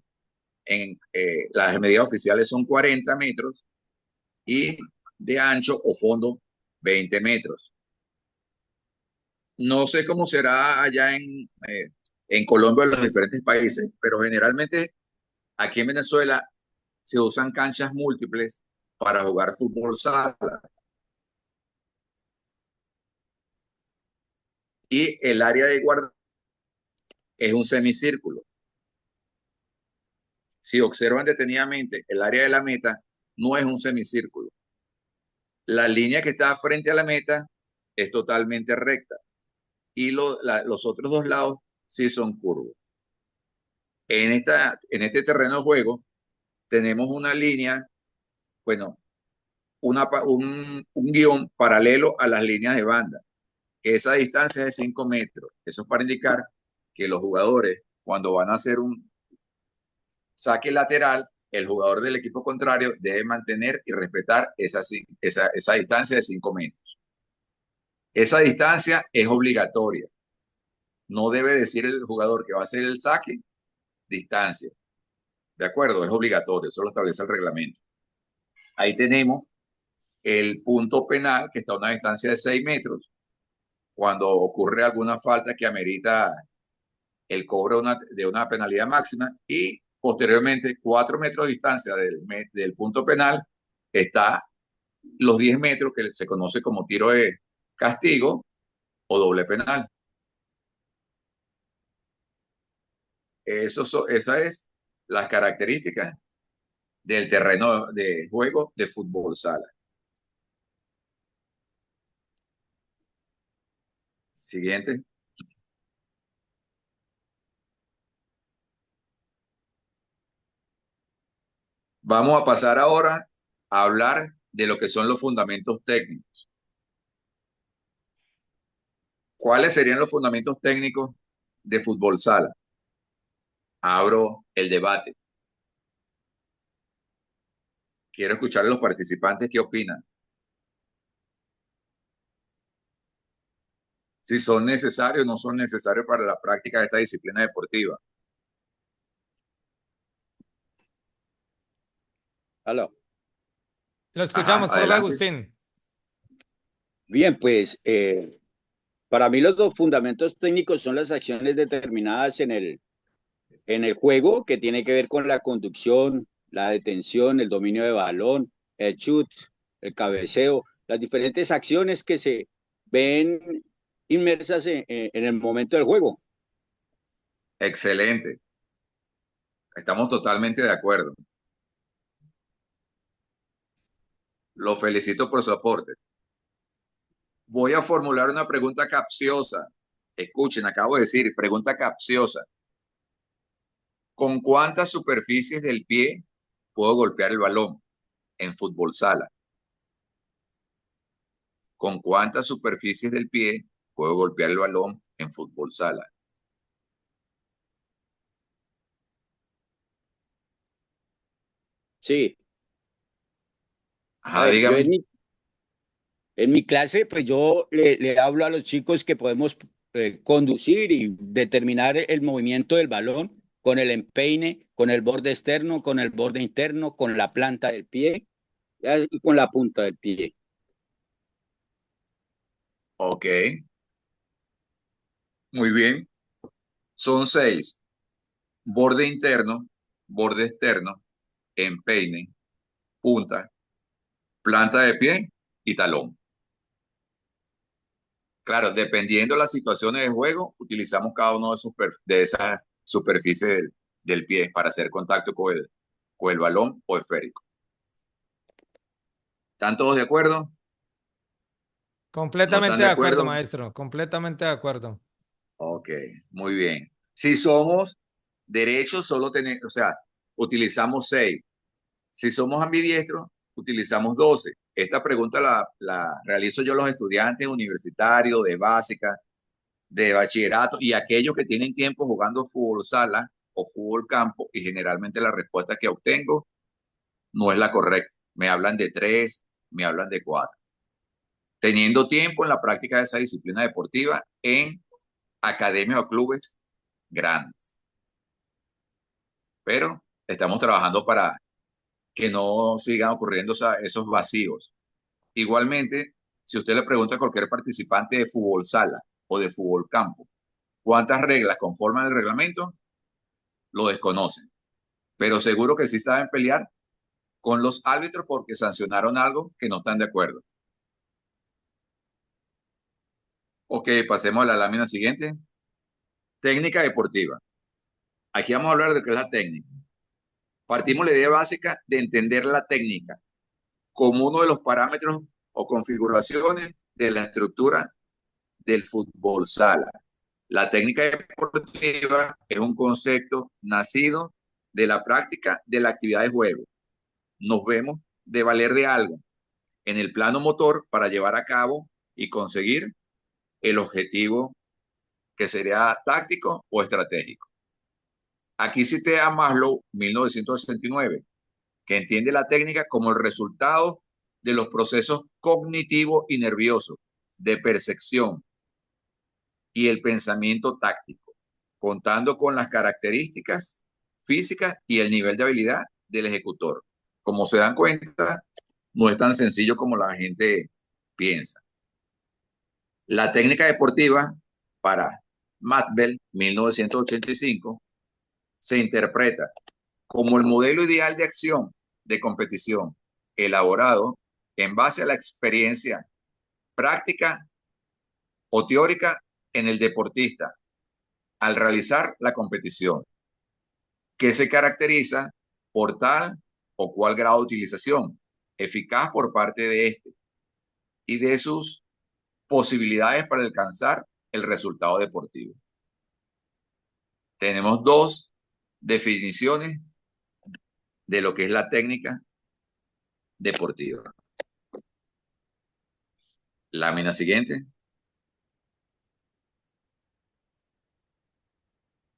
las medidas oficiales son 40 metros y de ancho o fondo 20 metros. No sé cómo será allá en Colombia, en los diferentes países, pero generalmente aquí en Venezuela se usan canchas múltiples para jugar fútbol sala. Y el área de guardia es un semicírculo. Si observan detenidamente, el área de la meta no es un semicírculo. La línea que está frente a la meta es totalmente recta y los otros dos lados sí son curvos. En este terreno de juego tenemos una línea, bueno, un guión paralelo a las líneas de banda. Esa distancia es de 5 metros. Eso es para indicar que los jugadores, cuando van a hacer un saque lateral, el jugador del equipo contrario debe mantener y respetar esa distancia de 5 metros. Esa distancia es obligatoria. No debe decir el jugador que va a hacer el saque, distancia. ¿De acuerdo? Es obligatorio, eso lo establece el reglamento. Ahí tenemos el punto penal, que está a una distancia de 6 metros. Cuando ocurre alguna falta que amerita el cobro de una penalidad máxima, y posteriormente 4 metros de distancia del punto penal está los 10 metros que se conoce como tiro de castigo o doble penal. Esa es las características del terreno de juego de fútbol sala. Siguiente. Vamos a pasar ahora a hablar de lo que son los fundamentos técnicos. ¿Cuáles serían los fundamentos técnicos de fútbol sala? Abro el debate. Quiero escuchar a los participantes qué opinan. Si son necesarios o no son necesarios para la práctica de esta disciplina deportiva. Aló. Lo escuchamos, profe adelante. Agustín. Bien, pues Para mí los dos fundamentos técnicos son las acciones determinadas en el juego, que tiene que ver con la conducción, la detención, el dominio de balón, el shoot, el cabeceo, las diferentes acciones que se ven inmersas en el momento del juego. Excelente. Estamos totalmente de acuerdo. Lo felicito por su aporte. Voy a formular una pregunta capciosa. Escuchen, acabo de decir, pregunta capciosa. ¿Con cuántas superficies del pie puedo golpear el balón en fútbol sala? ¿Con cuántas superficies del pie puedo golpear el balón en fútbol sala? Sí. A Ajá, ver, yo dígame. en mi clase, pues yo le hablo a los chicos que podemos conducir y determinar el movimiento del balón con el empeine, con el borde externo, con el borde interno, con la planta del pie y con la punta del pie. Ok, muy bien. Son 6. Borde interno, borde externo, empeine, punta, planta de pie y talón. Claro, dependiendo de las situaciones de juego, utilizamos cada uno de esas superficies del pie para hacer contacto con el balón o esférico. ¿Están todos de acuerdo? ¿No Completamente están de de acuerdo, acuerdo? maestro. Completamente de acuerdo. Ok, muy bien. Si somos derechos, solo tenemos, o sea, utilizamos 6. Si somos ambidiestros, utilizamos 12. Esta pregunta la realizo yo a los estudiantes universitarios, de básica, de bachillerato y aquellos que tienen tiempo jugando fútbol sala o fútbol campo, y generalmente la respuesta que obtengo no es la correcta. Me hablan de 3, me hablan de 4. Teniendo tiempo en la práctica de esa disciplina deportiva en academias o clubes grandes. Pero estamos trabajando para que no sigan ocurriendo esos vacíos. Igualmente, si usted le pregunta a cualquier participante de fútbol sala o de fútbol campo, ¿cuántas reglas conforman el reglamento? Lo desconocen, pero seguro que sí saben pelear con los árbitros porque sancionaron algo que no están de acuerdo. Ok, pasemos a la lámina siguiente. Técnica deportiva. Aquí vamos a hablar de qué es la técnica. Partimos la idea básica de entender la técnica como uno de los parámetros o configuraciones de la estructura del fútbol sala. La técnica deportiva es un concepto nacido de la práctica de la actividad de juego. Nos vemos de valer de algo en el plano motor para llevar a cabo y conseguir el objetivo que sería táctico o estratégico. Aquí cité a Maslow, 1969, que entiende la técnica como el resultado de los procesos cognitivos y nerviosos de percepción y el pensamiento táctico, contando con las características físicas y el nivel de habilidad del ejecutor. Como se dan cuenta, no es tan sencillo como la gente piensa. La técnica deportiva para Matbel, 1985, se interpreta como el modelo ideal de acción de competición elaborado en base a la experiencia práctica o teórica en el deportista al realizar la competición, que se caracteriza por tal o cual grado de utilización eficaz por parte de este y de sus posibilidades para alcanzar el resultado deportivo. Tenemos 2 definiciones de lo que es la técnica deportiva. Lámina siguiente.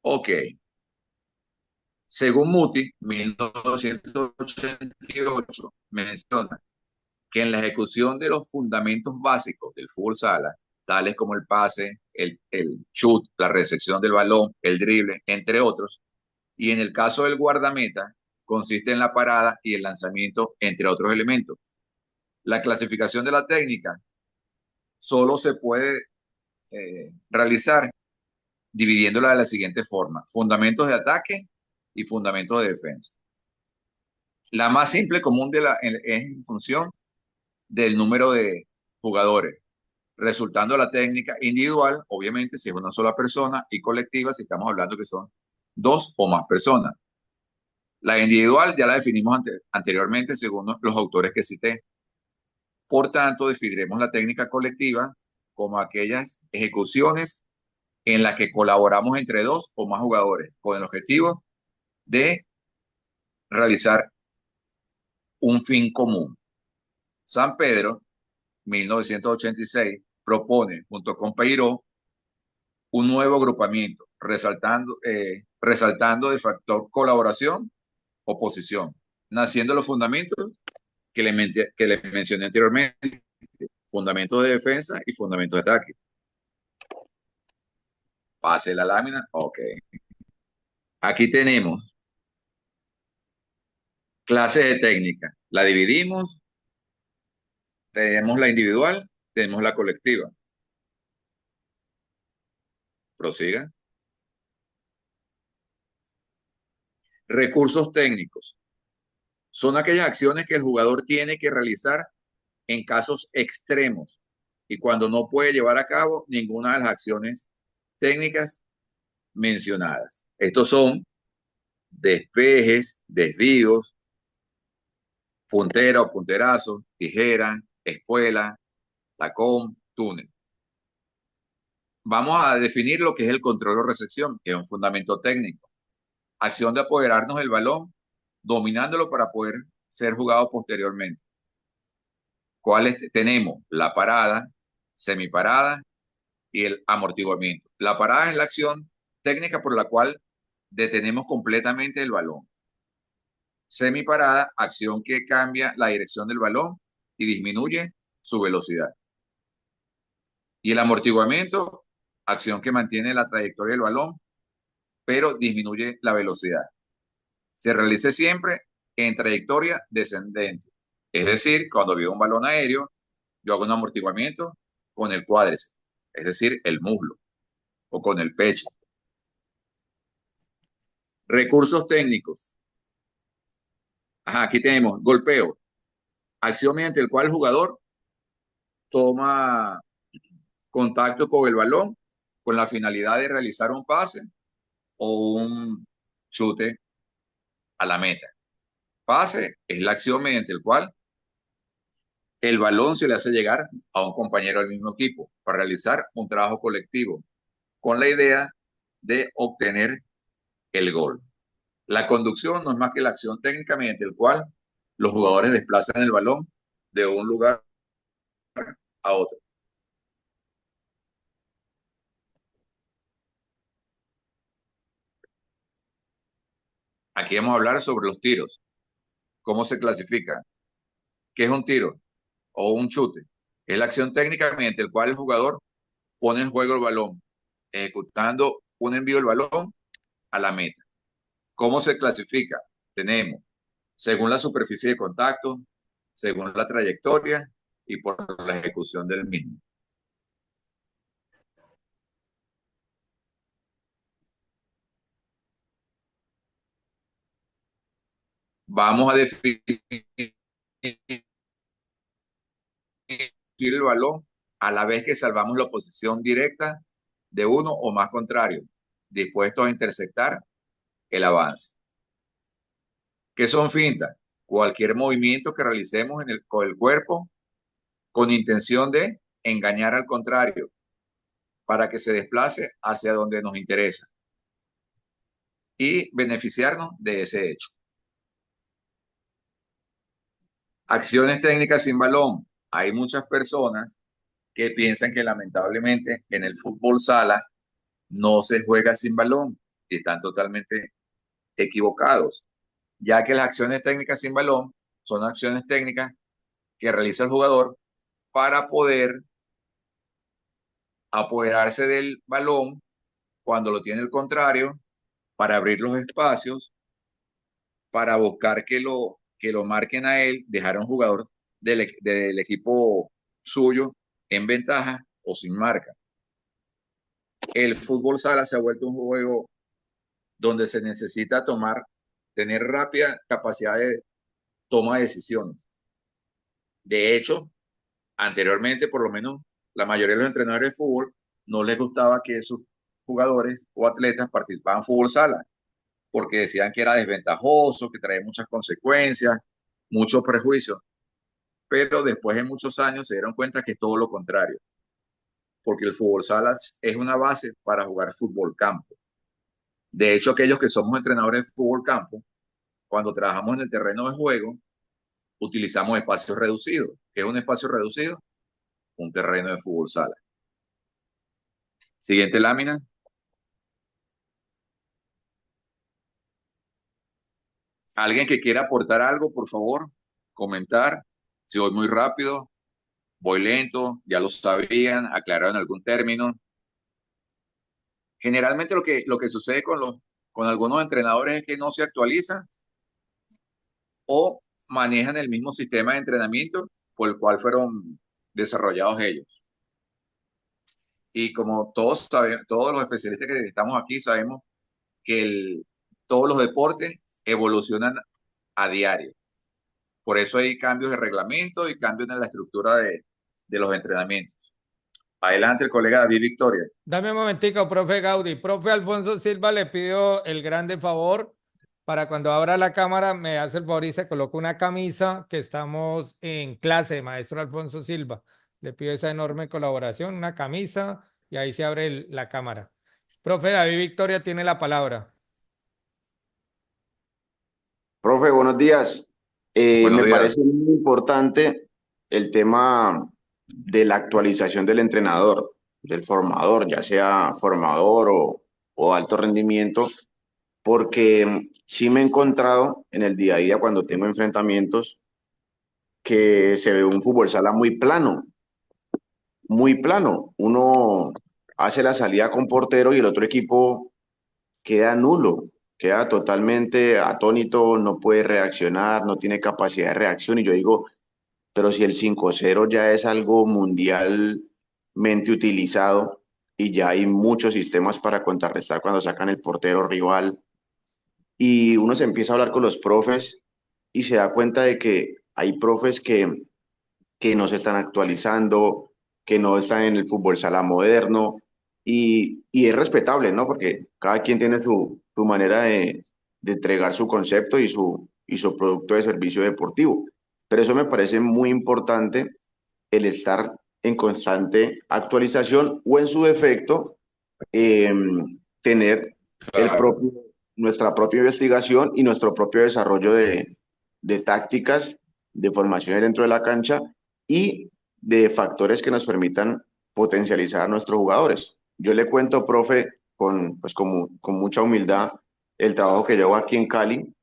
Ok. Según Muti, 1988, menciona que en la ejecución de los fundamentos básicos del fútbol sala, tales como el pase, el shoot, la recepción del balón, el drible, entre otros, y en el caso del guardameta, consiste en la parada y el lanzamiento, entre otros elementos. La clasificación de la técnica solo se puede realizar dividiéndola de la siguiente forma: fundamentos de ataque y fundamentos de defensa. La más simple común es en función del número de jugadores, resultando la técnica individual, obviamente, si es una sola persona, y colectiva, si estamos hablando que son dos o más personas. La individual ya la definimos anteriormente según los autores que cité. Por tanto, definiremos la técnica colectiva como aquellas ejecuciones en las que colaboramos entre dos o más jugadores con el objetivo de realizar un fin común. San Pedro, 1986, propone, junto con Peiró, un nuevo agrupamiento, resaltando el factor colaboración, oposición, naciendo los fundamentos que le mencioné anteriormente: fundamentos de defensa y fundamentos de ataque. Pase la lámina. Ok. Aquí tenemos clases de técnica. La dividimos. Tenemos la individual, tenemos la colectiva. Prosiga. Recursos técnicos. Son aquellas acciones que el jugador tiene que realizar en casos extremos y cuando no puede llevar a cabo ninguna de las acciones técnicas mencionadas. Estos son despejes, desvíos, puntera o punterazo, tijera, espuela, tacón, túnel. Vamos a definir lo que es el control o recepción, que es un fundamento técnico. Acción de apoderarnos del balón, dominándolo para poder ser jugado posteriormente. ¿Cuáles tenemos? La parada, semiparada y el amortiguamiento. La parada es la acción técnica por la cual detenemos completamente el balón. Semiparada, acción que cambia la dirección del balón y disminuye su velocidad. Y el amortiguamiento, acción que mantiene la trayectoria del balón, pero disminuye la velocidad. Se realiza siempre en trayectoria descendente. Es decir, cuando veo un balón aéreo, yo hago un amortiguamiento con el cuádriceps, es decir, el muslo, o con el pecho. Recursos técnicos. Aquí tenemos golpeo, acción mediante el cual el jugador toma contacto con el balón con la finalidad de realizar un pase o un chute a la meta. Pase es la acción mediante el cual el balón se le hace llegar a un compañero del mismo equipo para realizar un trabajo colectivo con la idea de obtener el gol. La conducción no es más que la acción técnica mediante el cual los jugadores desplazan el balón de un lugar a otro. Aquí vamos a hablar sobre los tiros. ¿Cómo se clasifica? ¿Qué es un tiro o un chute? Es la acción técnica mediante el cual el jugador pone en juego el balón, ejecutando un envío del balón a la meta. ¿Cómo se clasifica? Tenemos, según la superficie de contacto, según la trayectoria y por la ejecución del mismo. Vamos a definir el balón a la vez que salvamos la posición directa de uno o más contrarios, dispuestos a interceptar el avance. ¿Qué son fintas? Cualquier movimiento que realicemos con el cuerpo con intención de engañar al contrario para que se desplace hacia donde nos interesa y beneficiarnos de ese hecho. Acciones técnicas sin balón. Hay muchas personas que piensan que lamentablemente en el fútbol sala no se juega sin balón y están totalmente equivocados, ya que las acciones técnicas sin balón son acciones técnicas que realiza el jugador para poder apoderarse del balón cuando lo tiene el contrario, para abrir los espacios, para buscar que lo marquen a él, dejar a un jugador del equipo suyo en ventaja o sin marca. el fútbol sala se ha vuelto un juego donde se necesita tener rápida capacidad de toma de decisiones. De hecho, anteriormente, por lo menos la mayoría de los entrenadores de fútbol no les gustaba que sus jugadores o atletas participaban en fútbol sala, porque decían que era desventajoso, que traía muchas consecuencias, muchos prejuicios. Pero después de muchos años se dieron cuenta que es todo lo contrario, porque el fútbol sala es una base para jugar fútbol campo. De hecho, aquellos que somos entrenadores de fútbol campo, cuando trabajamos en el terreno de juego, utilizamos espacios reducidos. ¿Qué es un espacio reducido? Un terreno de fútbol sala. Siguiente lámina. ¿Alguien que quiera aportar algo, por favor? Comentar. Si voy muy rápido, voy lento, ya lo sabían, aclararon algún término. Generalmente lo que sucede con algunos entrenadores es que no se actualizan o manejan el mismo sistema de entrenamiento por el cual fueron desarrollados ellos. Y como todos sabemos, todos los especialistas que estamos aquí sabemos que todos los deportes evolucionan a diario. Por eso hay cambios de reglamento y cambios en la estructura de los entrenamientos. Adelante, el colega David Victoria. Dame un momentico, profe Gaudí. Profe Alfonso Silva le pido el grande favor para cuando abra la cámara me hace el favor y se coloca una camisa que estamos en clase, maestro Alfonso Silva. Le pido esa enorme colaboración, una camisa y ahí se abre la cámara. Profe David Victoria tiene la palabra. Profe, buenos días. Buenos Me días. parece muy importante el tema de la actualización del entrenador, del formador, ya sea formador o alto rendimiento, porque sí me he encontrado en el día a día cuando tengo enfrentamientos que se ve un fútbol sala muy plano, muy plano. Uno hace la salida con portero y el otro equipo queda nulo, queda totalmente atónito, no puede reaccionar, no tiene capacidad de reacción. Y yo digo, pero si el 5-0 ya es algo mundialmente utilizado y ya hay muchos sistemas para contrarrestar cuando sacan el portero rival, y uno se empieza a hablar con los profes y se da cuenta de que hay profes que no se están actualizando, que no están en el fútbol sala moderno, y es respetable, ¿no? Porque cada quien tiene su manera de entregar su concepto y su producto de servicio deportivo. Pero eso me parece muy importante, el estar en constante actualización o en su defecto, eh, tener Claro. nuestra propia investigación y nuestro propio desarrollo de tácticas, de formaciones dentro de la cancha y de factores que nos permitan potencializar a nuestros jugadores. Yo le cuento, profe, con mucha humildad, el trabajo que llevo aquí en Cali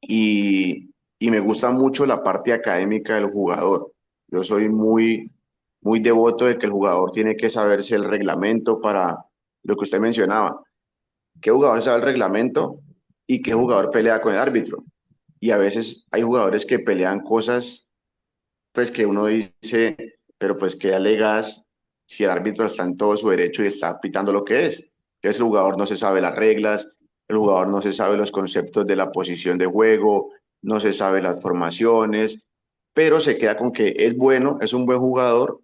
y me gusta mucho la parte académica del jugador. Yo soy muy devoto de que el jugador tiene que saberse el reglamento para lo que usted mencionaba. ¿Qué jugador sabe el reglamento y qué jugador pelea con el árbitro? Y a veces hay jugadores que pelean cosas, pues que uno dice, pero pues qué alegas si el árbitro está en todo su derecho y está pitando lo que es. Entonces el jugador no se sabe las reglas, el jugador no se sabe los conceptos de la posición de juego, no se sabe las formaciones, pero se queda con que es bueno, es un buen jugador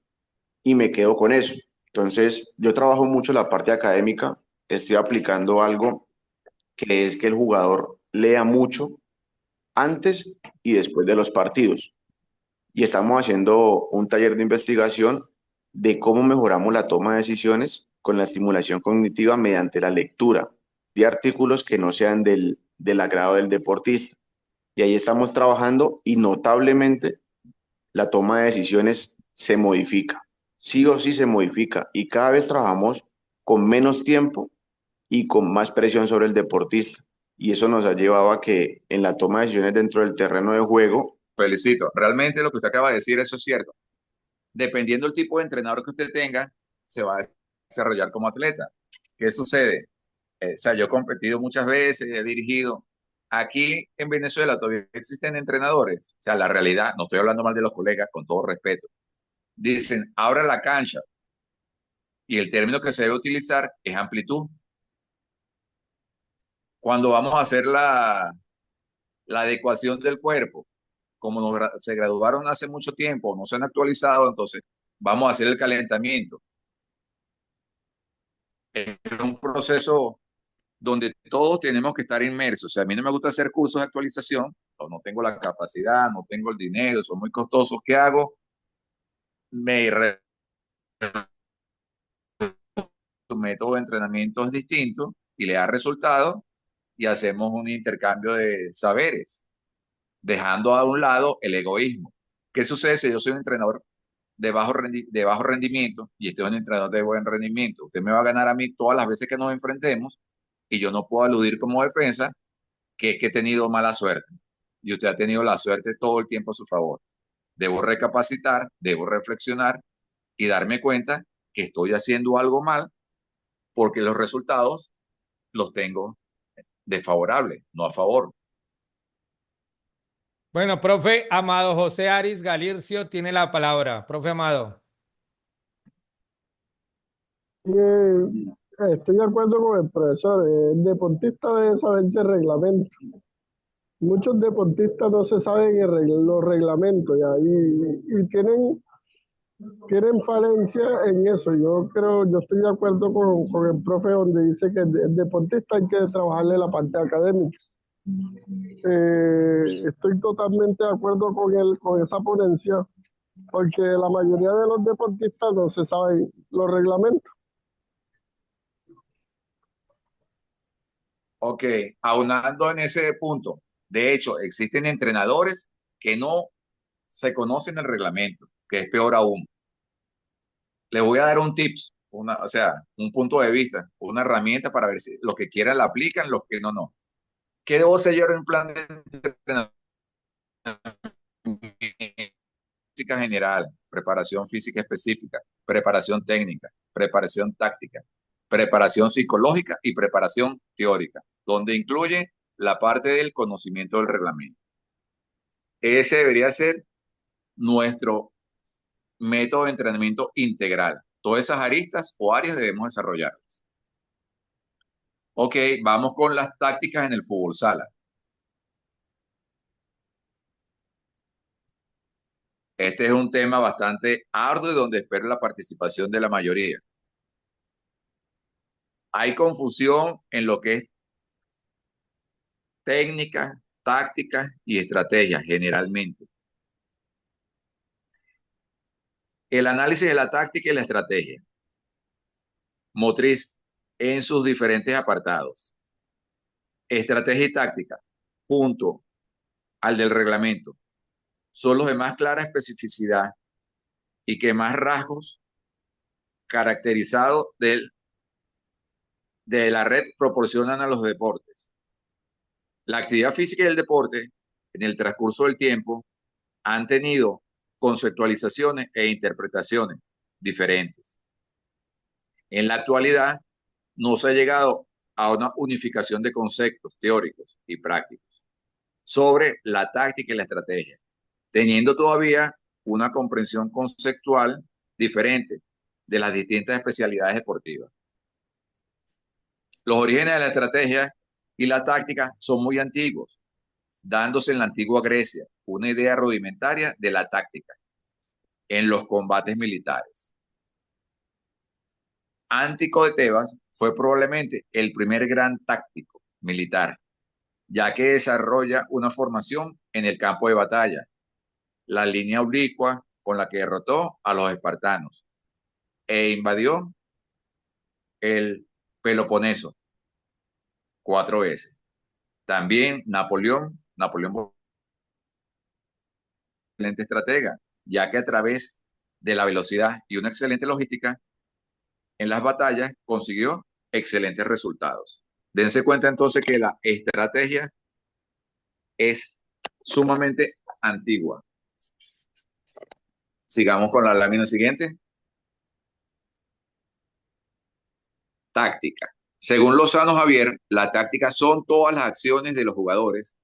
y me quedo con eso. Entonces yo trabajo mucho la parte académica, estoy aplicando algo que es que el jugador lea mucho antes y después de los partidos. Y estamos haciendo un taller de investigación de cómo mejoramos la toma de decisiones con la estimulación cognitiva mediante la lectura de artículos que no sean del agrado del deportista. Y ahí estamos trabajando y notablemente la toma de decisiones se modifica. Sí o sí se modifica y cada vez trabajamos con menos tiempo y con más presión sobre el deportista. Y eso nos ha llevado a que en la toma de decisiones dentro del terreno de juego. Felicito. Realmente lo que usted acaba de decir, eso es cierto. Dependiendo del tipo de entrenador que usted tenga, se va a desarrollar como atleta. ¿Qué sucede? O sea, yo he competido muchas veces, he dirigido. Aquí en Venezuela todavía existen entrenadores. O sea, la realidad, no estoy hablando mal de los colegas, con todo respeto. Dicen, abra la cancha. Y el término que se debe utilizar es amplitud. Cuando vamos a hacer la adecuación del cuerpo, como se graduaron hace mucho tiempo, no se han actualizado, entonces vamos a hacer el calentamiento. Es un proceso donde todos tenemos que estar inmersos. O sea, a mí no me gusta hacer cursos de actualización, o no tengo la capacidad, no tengo el dinero, son muy costosos. ¿Qué hago? Su método de entrenamiento es distinto y le da resultados y hacemos un intercambio de saberes, dejando a un lado el egoísmo. ¿Qué sucede si yo soy un entrenador de bajo rendimiento y este es un entrenador de buen rendimiento? Usted me va a ganar a mí todas las veces que nos enfrentemos y yo no puedo aludir como defensa que es que he tenido mala suerte y usted ha tenido la suerte todo el tiempo a su favor. Debo recapacitar, debo reflexionar y darme cuenta que estoy haciendo algo mal porque los resultados los tengo desfavorables, no a favor. Bueno, profe Amado José Aris Galircio tiene la palabra. Profe Amado. Estoy de acuerdo con el profesor. El deportista debe saberse el reglamento. Muchos deportistas no se saben los reglamentos ya, y tienen falencia en eso. Yo estoy de acuerdo con el profe donde dice que el deportista hay que trabajarle la parte académica. Estoy totalmente de acuerdo con esa ponencia, porque la mayoría de los deportistas no se saben los reglamentos. Ok, aunando en ese punto, de hecho, existen entrenadores que no se conocen el reglamento, que es peor aún. Les voy a dar un tips, o sea, un punto de vista, una herramienta para ver si los que quieran la aplican, los que no, no. ¿Qué debo seguir en un plan de entrenamiento? Física general, preparación física específica, preparación técnica, preparación táctica, preparación psicológica y preparación teórica, donde incluye la parte del conocimiento del reglamento. Ese debería ser nuestro método de entrenamiento integral. Todas esas aristas o áreas debemos desarrollarlas. Ok, vamos con las tácticas en el fútbol sala. Este es un tema bastante arduo y donde espero la participación de la mayoría. Hay confusión en lo que es técnicas, tácticas y estrategias generalmente. El análisis de la táctica y la estrategia motriz en sus diferentes apartados. Estrategia y táctica, junto al del reglamento, son los de más clara especificidad y que más rasgos caracterizados de la red proporcionan a los deportes. La actividad física y el deporte, en el transcurso del tiempo, han tenido conceptualizaciones e interpretaciones diferentes. En la actualidad, no se ha llegado a una unificación de conceptos teóricos y prácticos sobre la táctica y la estrategia, teniendo todavía una comprensión conceptual diferente de las distintas especialidades deportivas. Los orígenes de la estrategia y la táctica son muy antiguos, dándose en la antigua Grecia una idea rudimentaria de la táctica en los combates militares. Antíoco de Tebas fue probablemente el primer gran táctico militar, ya que desarrolla una formación en el campo de batalla, la línea oblicua con la que derrotó a los espartanos e invadió el Peloponeso 4 veces. También Napoleón fue un excelente estratega, ya que a través de la velocidad y una excelente logística en las batallas consiguió excelentes resultados. Dense cuenta entonces que la estrategia es sumamente antigua. Sigamos con la lámina siguiente. Táctica. Según Lozano Javier, la táctica son todas las acciones de los jugadores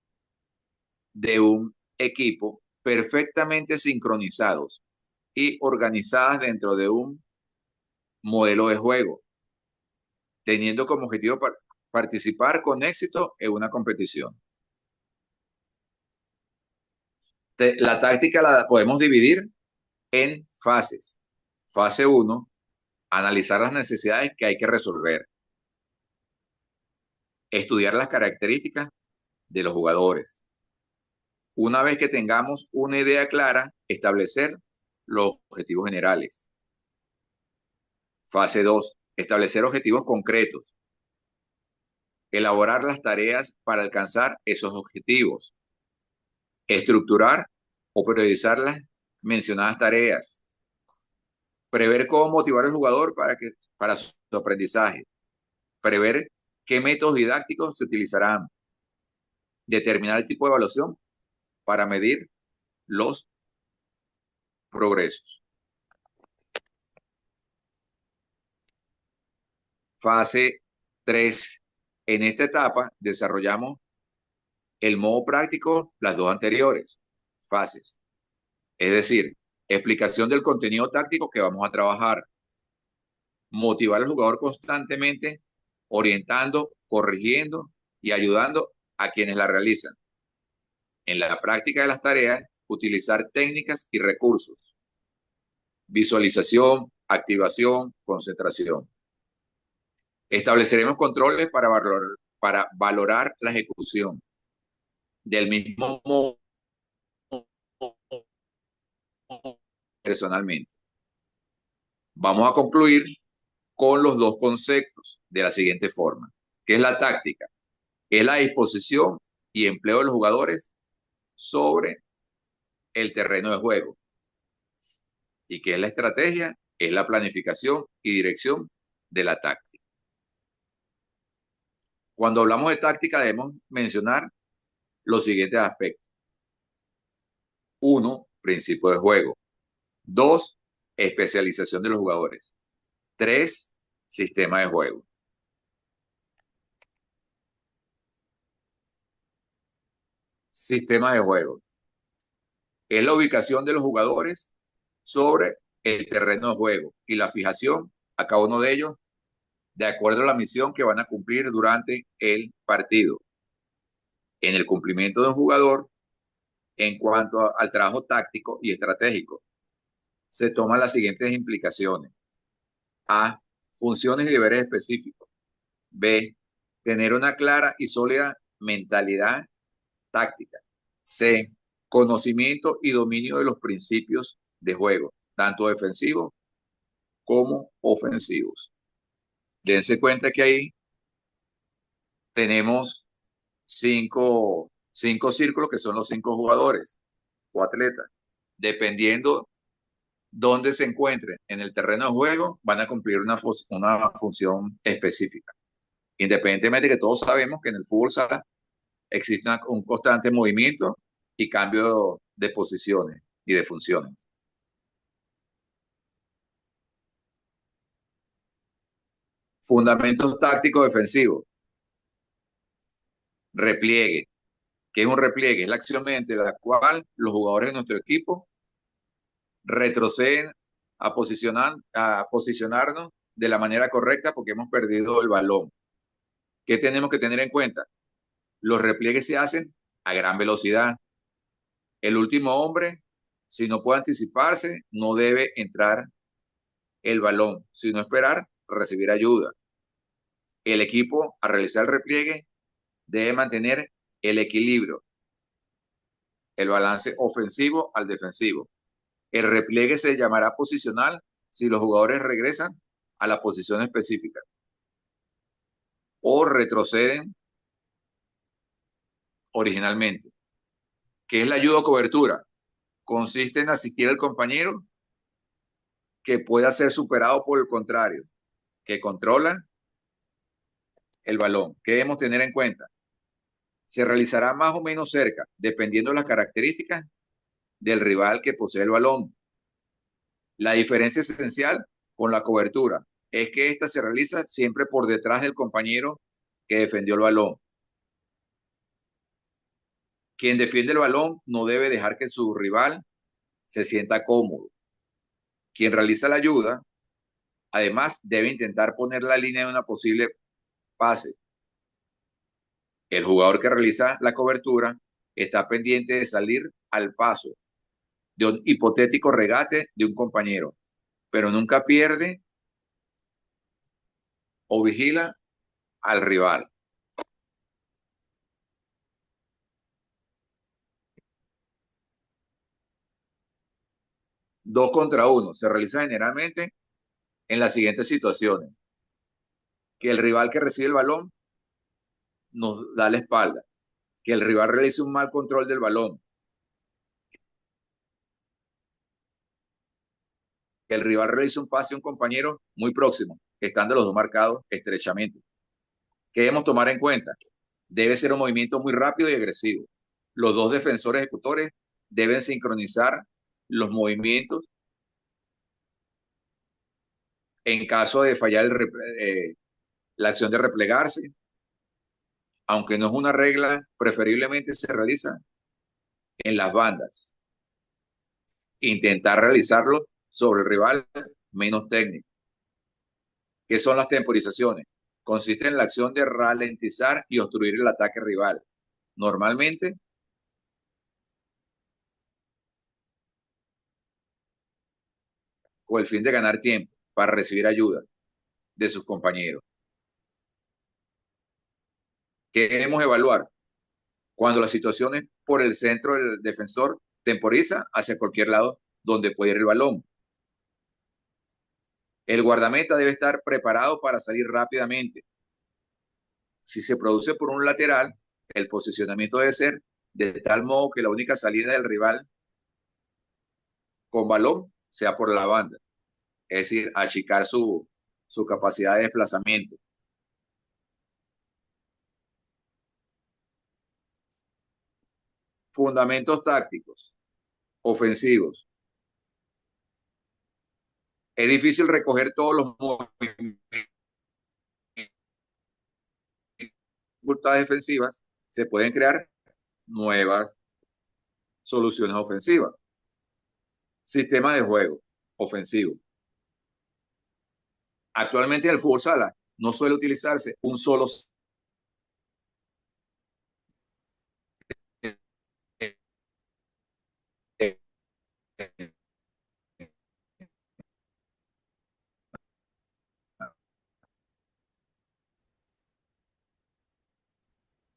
de un equipo perfectamente sincronizados y organizadas dentro de un modelo de juego, teniendo como objetivo participar con éxito en una competición. La táctica la podemos dividir en fases. Fase 1, analizar las necesidades que hay que resolver. Estudiar las características de los jugadores. Una vez que tengamos una idea clara, establecer los objetivos generales. Fase 2, establecer objetivos concretos. Elaborar las tareas para alcanzar esos objetivos. Estructurar o priorizar las mencionadas tareas. Prever cómo motivar al jugador para su aprendizaje. Prever qué métodos didácticos se utilizarán. Determinar el tipo de evaluación para medir los progresos. Fase 3. En esta etapa desarrollamos el modo práctico, las dos anteriores fases. Es decir, explicación del contenido táctico que vamos a trabajar. Motivar al jugador constantemente, orientando, corrigiendo y ayudando a quienes la realizan. En la práctica de las tareas, utilizar técnicas y recursos. Visualización, activación, concentración. Estableceremos controles para valorar la ejecución. Del mismo modo, personalmente. Vamos a concluir con los dos conceptos de la siguiente forma. ¿Qué es la táctica? Es la disposición y empleo de los jugadores sobre el terreno de juego. ¿Y qué es la estrategia? Es la planificación y dirección de la táctica. Cuando hablamos de táctica debemos mencionar los siguientes aspectos. 1, principio de juego. 2, especialización de los jugadores. 3, sistema de juego. Sistema de juego. Es la ubicación de los jugadores sobre el terreno de juego y la fijación a cada uno de ellos de acuerdo a la misión que van a cumplir durante el partido. En el cumplimiento de un jugador, en cuanto al trabajo táctico y estratégico, se toman las siguientes implicaciones. A, funciones y deberes específicos. B, tener una clara y sólida mentalidad táctica. C, conocimiento y dominio de los principios de juego, tanto defensivos como ofensivos. Dense cuenta que ahí tenemos cinco círculos que son los 5 jugadores o atletas. Dependiendo dónde se encuentren en el terreno de juego, van a cumplir una función específica. Independientemente de que todos sabemos que en el fútbol sala existe un constante movimiento y cambio de posiciones y de funciones. Fundamentos tácticos defensivos. Repliegue. ¿Qué es un repliegue? Es la acción mediante la cual los jugadores de nuestro equipo retroceden a posicionarnos de la manera correcta porque hemos perdido el balón. ¿Qué tenemos que tener en cuenta? Los repliegues se hacen a gran velocidad. El último hombre, si no puede anticiparse, no debe entrar el balón, sino esperar recibir ayuda. El equipo, al realizar el repliegue, debe mantener el equilibrio, el balance ofensivo al defensivo. El repliegue se llamará posicional si los jugadores regresan a la posición específica o retroceden originalmente. ¿Qué es la ayuda o cobertura? Consiste en asistir al compañero que pueda ser superado por el contrario, que controla el balón. ¿Qué debemos tener en cuenta? Se realizará más o menos cerca, dependiendo de las características del rival que posee el balón. La diferencia esencial con la cobertura es que esta se realiza siempre por detrás del compañero que defendió el balón. Quien defiende el balón no debe dejar que su rival se sienta cómodo. Quien realiza la ayuda Además, debe intentar poner la línea de una posible pase. El jugador que realiza la cobertura está pendiente de salir al paso de un hipotético regate de un compañero, pero nunca pierde o vigila al rival. Dos contra uno se realiza generalmente en las siguientes situaciones: que el rival que recibe el balón nos da la espalda, que el rival realice un mal control del balón, que el rival realice un pase a un compañero muy próximo, estando los dos marcados estrechamente. ¿Qué debemos tomar en cuenta? Debe ser un movimiento muy rápido y agresivo. Los dos defensores ejecutores deben sincronizar los movimientos. En caso de fallar la acción de replegarse, aunque no es una regla, preferiblemente se realiza en las bandas. Intentar realizarlo sobre el rival menos técnico. ¿Qué son las temporizaciones? Consiste en la acción de ralentizar y obstruir el ataque rival. Normalmente, con el fin de ganar tiempo para recibir ayuda de sus compañeros. ¿Qué debemos evaluar? Cuando la situación es por el centro del defensor, temporiza hacia cualquier lado donde puede ir el balón. El guardameta debe estar preparado para salir rápidamente. Si se produce por un lateral, el posicionamiento debe ser de tal modo que la única salida del rival con balón sea por la banda, es decir, achicar su capacidad de desplazamiento. Fundamentos tácticos, ofensivos. Es difícil recoger todos los movimientos, dificultades defensivas, se pueden crear nuevas soluciones ofensivas. Sistema de juego ofensivo. Actualmente en el fútbol sala no suele utilizarse un solo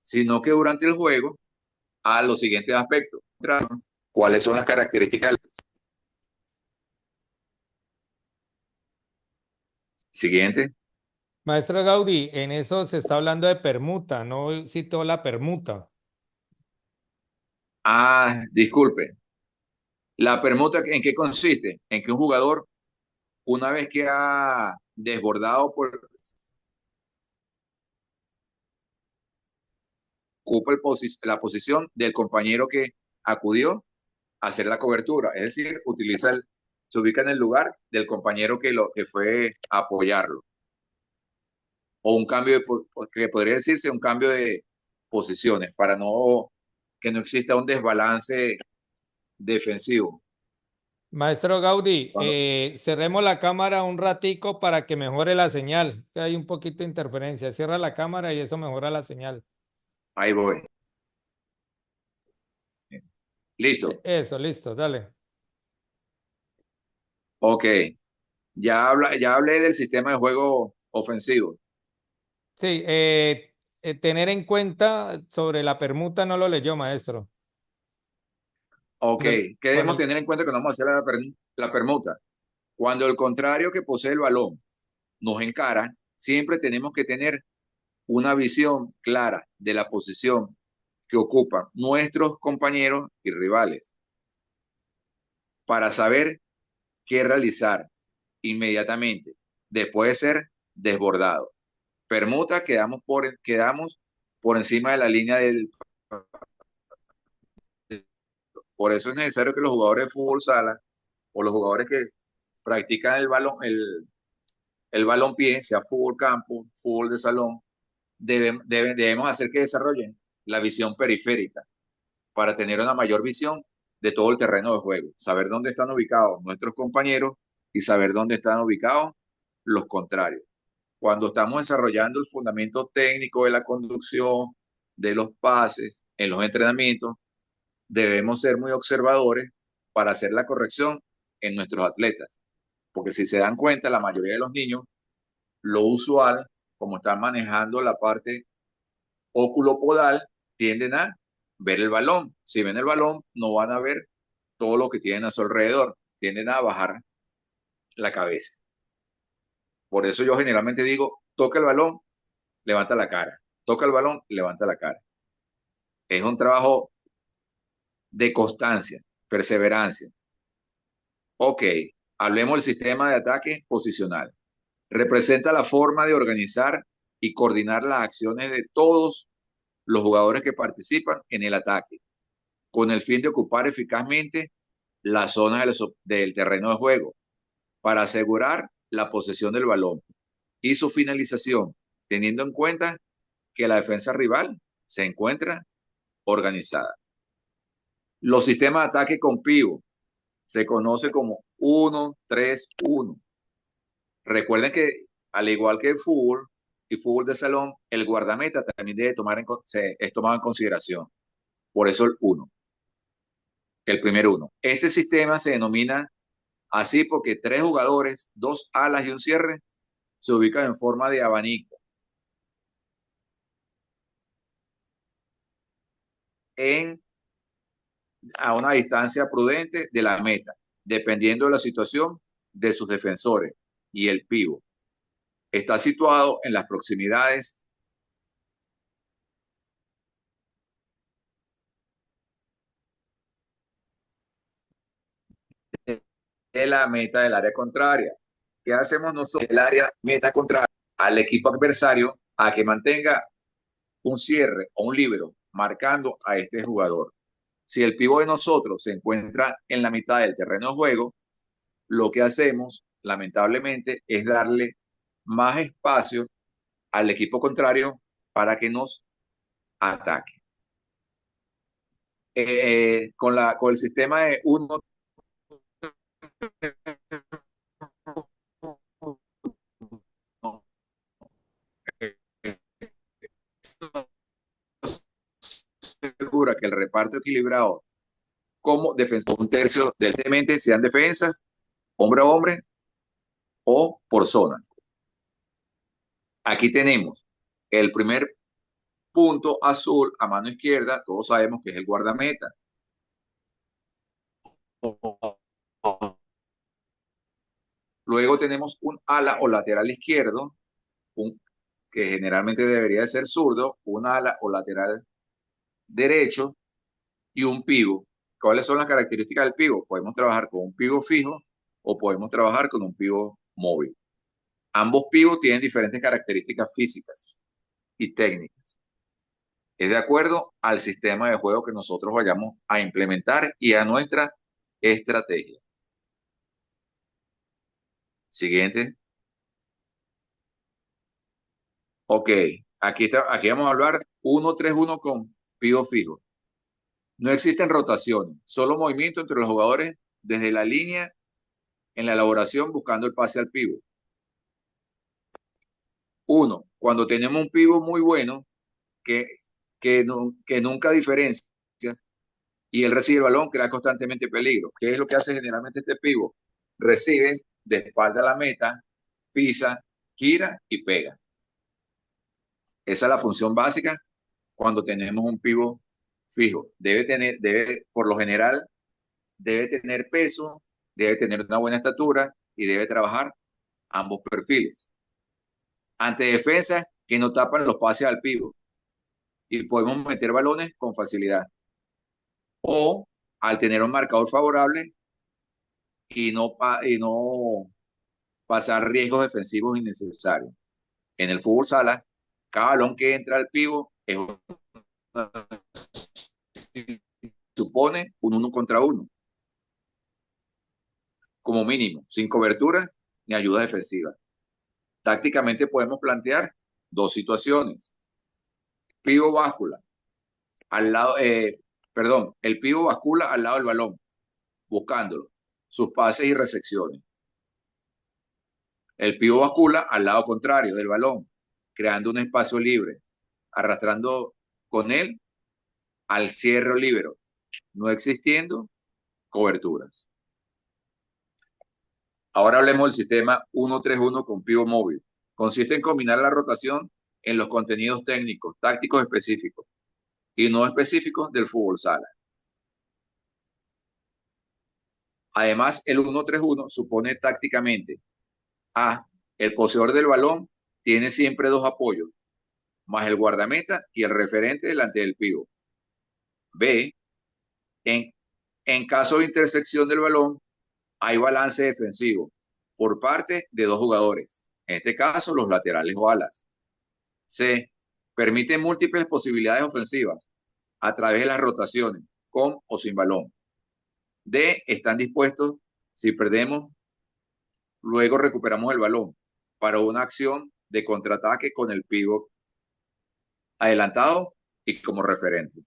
sino que durante el juego a los siguientes aspectos. ¿Cuáles son las características? Siguiente. Maestro Gaudí, en eso se está hablando de permuta, no citó la permuta. Disculpe. La permuta, ¿en qué consiste? En que un jugador, una vez que ha desbordado ocupa la posición del compañero que acudió a hacer la cobertura, es decir, se ubica en el lugar del compañero que fue a apoyarlo. O un cambio que podría decirse un cambio de posiciones para que no exista un desbalance defensivo. Maestro Gaudí, cerremos la cámara un ratico para que mejore la señal, que hay un poquito de interferencia. Cierra la cámara y eso mejora la señal. Ahí voy. Listo. Eso, listo, dale. Ok. Ya hablé del sistema de juego ofensivo. Sí, tener en cuenta sobre la permuta no lo leyó, maestro. Ok, ¿qué debemos tener en cuenta cuando vamos a hacer la permuta? Cuando el contrario que posee el balón nos encara, siempre tenemos que tener una visión clara de la posición que ocupan nuestros compañeros y rivales para saber qué realizar inmediatamente después de ser desbordado. Permuta, quedamos por encima de la línea del... Por eso es necesario que los jugadores de fútbol sala o los jugadores que practican el balompié, sea fútbol campo, fútbol de salón, debemos hacer que desarrollen la visión periférica para tener una mayor visión de todo el terreno de juego, saber dónde están ubicados nuestros compañeros y saber dónde están ubicados los contrarios. Cuando estamos desarrollando el fundamento técnico de la conducción, de los pases, en los entrenamientos, debemos ser muy observadores para hacer la corrección en nuestros atletas. Porque si se dan cuenta, la mayoría de los niños, lo usual, como están manejando la parte oculopodal, tienden a ver el balón. Si ven el balón, no van a ver todo lo que tienen a su alrededor. Tienden a bajar la cabeza. Por eso yo generalmente digo, toca el balón, levanta la cara. Toca el balón, levanta la cara. Es un trabajo de constancia, perseverancia. Ok, hablemos del sistema de ataque posicional. Representa la forma de organizar y coordinar las acciones de todos los jugadores que participan en el ataque, con el fin de ocupar eficazmente las zonas del terreno de juego, para asegurar la posesión del balón y su finalización, teniendo en cuenta que la defensa rival se encuentra organizada. Los sistemas de ataque con pivot se conoce como 1-3-1. Recuerden que, al igual que el fútbol y fútbol de salón, el guardameta también debe es tomado en consideración. Por eso el 1, el primer 1. Este sistema se denomina así porque 3 jugadores, 2 alas y un cierre se ubican en forma de abanico a una distancia prudente de la meta, dependiendo de la situación de sus defensores, y el pívot está situado en las proximidades de la meta del área contraria. ¿Qué hacemos nosotros? El área meta contraria al equipo adversario a que mantenga un cierre o un líbero marcando a este jugador. Si el pívot de nosotros se encuentra en la mitad del terreno de juego, lo que hacemos, lamentablemente, es darle más espacio al equipo contrario para que nos ataque. Con el sistema de 1 segura que el reparto equilibrado como defensor, un tercio del mente sean defensas, hombre a hombre o por zona. Aquí tenemos el primer punto azul a mano izquierda, todos sabemos que es el guardameta. Luego tenemos un ala o lateral izquierdo, que generalmente debería de ser zurdo, un ala o lateral derecho y un pívot. ¿Cuáles son las características del pívot? Podemos trabajar con un pívot fijo o podemos trabajar con un pívot móvil. Ambos pivots tienen diferentes características físicas y técnicas. Es de acuerdo al sistema de juego que nosotros vayamos a implementar y a nuestra estrategia. Siguiente. Ok, aquí vamos a hablar 1-3-1 con pívot fijo. No existen rotaciones, solo movimiento entre los jugadores desde la línea en la elaboración buscando el pase al pívot. 1. Cuando tenemos un pívot muy bueno que nunca diferencia y él recibe el balón, crea constantemente peligro. ¿Qué es lo que hace generalmente este pívot? Recibe de espalda a la meta, pisa, gira y pega. Esa es la función básica cuando tenemos un pívot fijo. Por lo general, debe tener peso, debe tener una buena estatura y debe trabajar ambos perfiles. Ante defensas que no tapan los pases al pívot y podemos meter balones con facilidad. O al tener un marcador favorable y no pasar riesgos defensivos innecesarios. En el fútbol sala, cada balón que entra al pívot supone un 1 contra 1. Como mínimo, sin cobertura ni ayuda defensiva. Tácticamente podemos plantear 2 situaciones. Pívot báscula el pívot bascula al lado del balón, buscándolo, sus pases y recepciones. El pívot bascula al lado contrario del balón, creando un espacio libre, arrastrando con él al cierre o líbero, no existiendo coberturas. Ahora hablemos del sistema 1-3-1 con pívot móvil. Consiste en combinar la rotación en los contenidos técnicos, tácticos específicos y no específicos del fútbol sala. Además, el 1-3-1 supone tácticamente A. El poseedor del balón tiene siempre dos apoyos, más el guardameta y el referente delante del pívot. B. En caso de intersección del balón, hay balance defensivo por parte de dos jugadores, en este caso los laterales o alas. C. Permite múltiples posibilidades ofensivas a través de las rotaciones, con o sin balón. D. Están dispuestos, si perdemos, luego recuperamos el balón para una acción de contraataque con el pívot adelantado y como referente.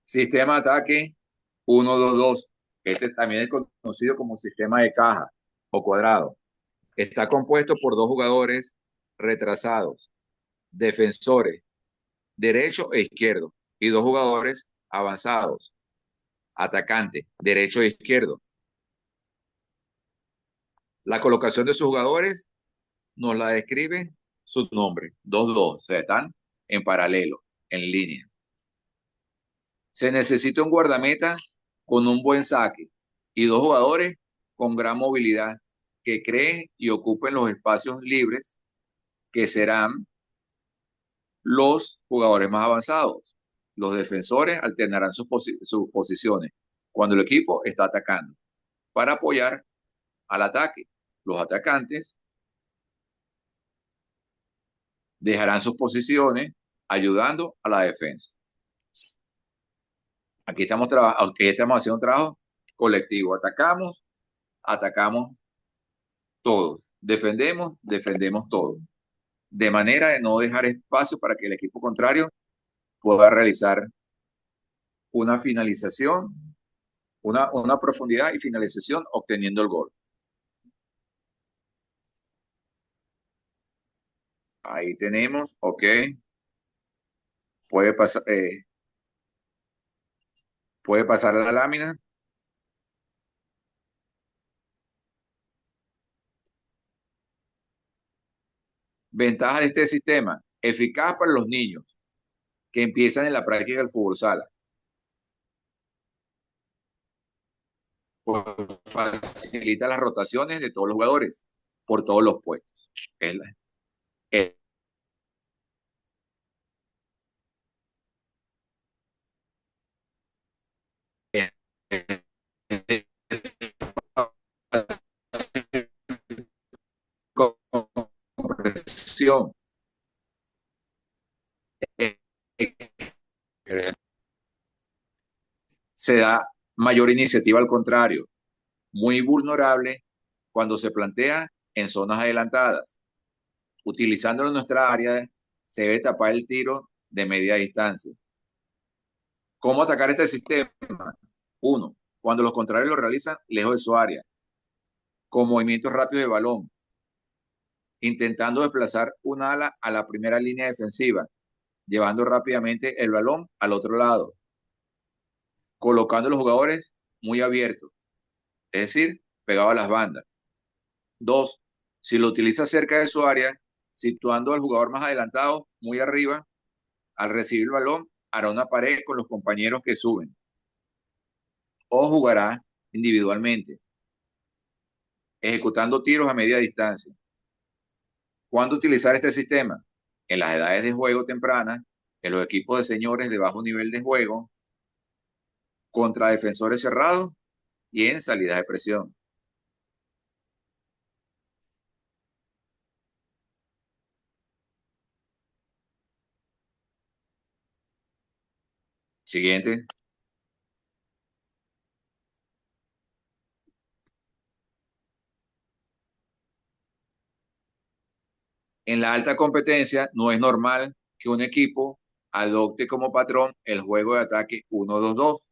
Sistema de ataque 1-2-2. Este también es conocido como sistema de caja o cuadrado. Está compuesto por dos jugadores retrasados, defensores, derecho e izquierdo, y dos jugadores avanzados, atacante, derecho e izquierdo. La colocación de sus jugadores nos la describe su nombre, 2-2, o sea, están en paralelo, en línea. Se necesita un guardameta con un buen saque y dos jugadores con gran movilidad que creen y ocupen los espacios libres que serán los jugadores más avanzados. Los defensores alternarán sus posiciones cuando el equipo está atacando para apoyar al ataque. Los atacantes dejarán sus posiciones ayudando a la defensa. Aquí estamos haciendo un trabajo colectivo. Atacamos todos. Defendemos todos. De manera de no dejar espacio para que el equipo contrario pueda realizar una finalización, una profundidad y finalización obteniendo el gol. Ahí tenemos, ok. Puede pasar la lámina. Ventajas de este sistema: eficaz para los niños que empiezan en la práctica del fútbol sala. Pues facilita las rotaciones de todos los jugadores por todos los puestos. Es compresión. Se da mayor iniciativa al contrario, muy vulnerable cuando se plantea en zonas adelantadas. Utilizándolo en nuestra área, se debe tapar el tiro de media distancia. ¿Cómo atacar este sistema? 1. Cuando los contrarios lo realizan lejos de su área, con movimientos rápidos de balón, intentando desplazar un ala a la primera línea defensiva, llevando rápidamente el balón al otro lado, colocando a los jugadores muy abiertos, es decir, pegado a las bandas. 2. Si lo utiliza cerca de su área, situando al jugador más adelantado muy arriba, al recibir el balón, hará una pared con los compañeros que suben o jugará individualmente, ejecutando tiros a media distancia. ¿Cuándo utilizar este sistema? En las edades de juego tempranas, en los equipos de señores de bajo nivel de juego, contra defensores cerrados y en salidas de presión. Siguiente. En la alta competencia no es normal que un equipo adopte como patrón el juego de ataque 1-2-2,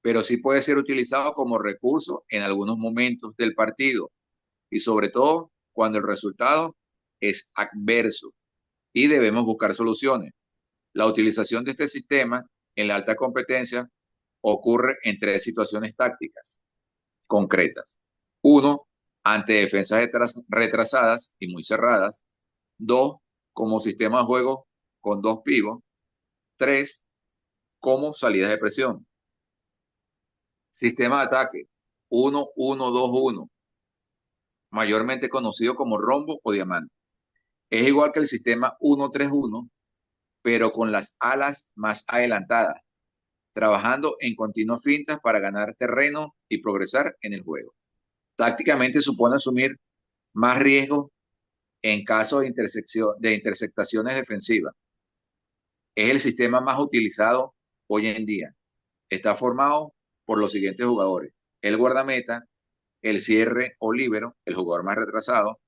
pero sí puede ser utilizado como recurso en algunos momentos del partido y sobre todo cuando el resultado es adverso y debemos buscar soluciones. La utilización de este sistema en la alta competencia ocurre en tres situaciones tácticas concretas. Uno, ante defensas retrasadas y muy cerradas. Dos, como sistema de juego con dos pivots. Tres, como salidas de presión. Sistema de ataque 1-1-2-1, mayormente conocido como rombo o diamante. Es igual que el sistema 1-3-1, pero con las alas más adelantadas, trabajando en continuas fintas para ganar terreno y progresar en el juego. Tácticamente supone asumir más riesgo en caso de intersectaciones defensivas. Es el sistema más utilizado hoy en día. Está formado por los siguientes jugadores: el guardameta, el cierre o líbero, el jugador más retrasado,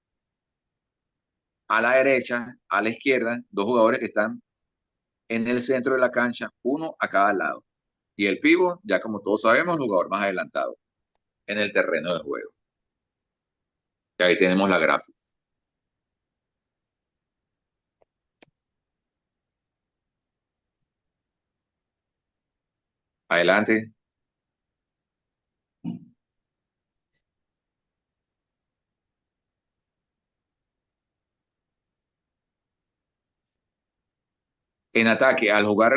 a la derecha, a la izquierda, dos jugadores que están en el centro de la cancha, uno a cada lado. Y el pívot, ya como todos sabemos, el jugador más adelantado en el terreno de juego. Y ahí tenemos la gráfica. Adelante. En ataque, al jugar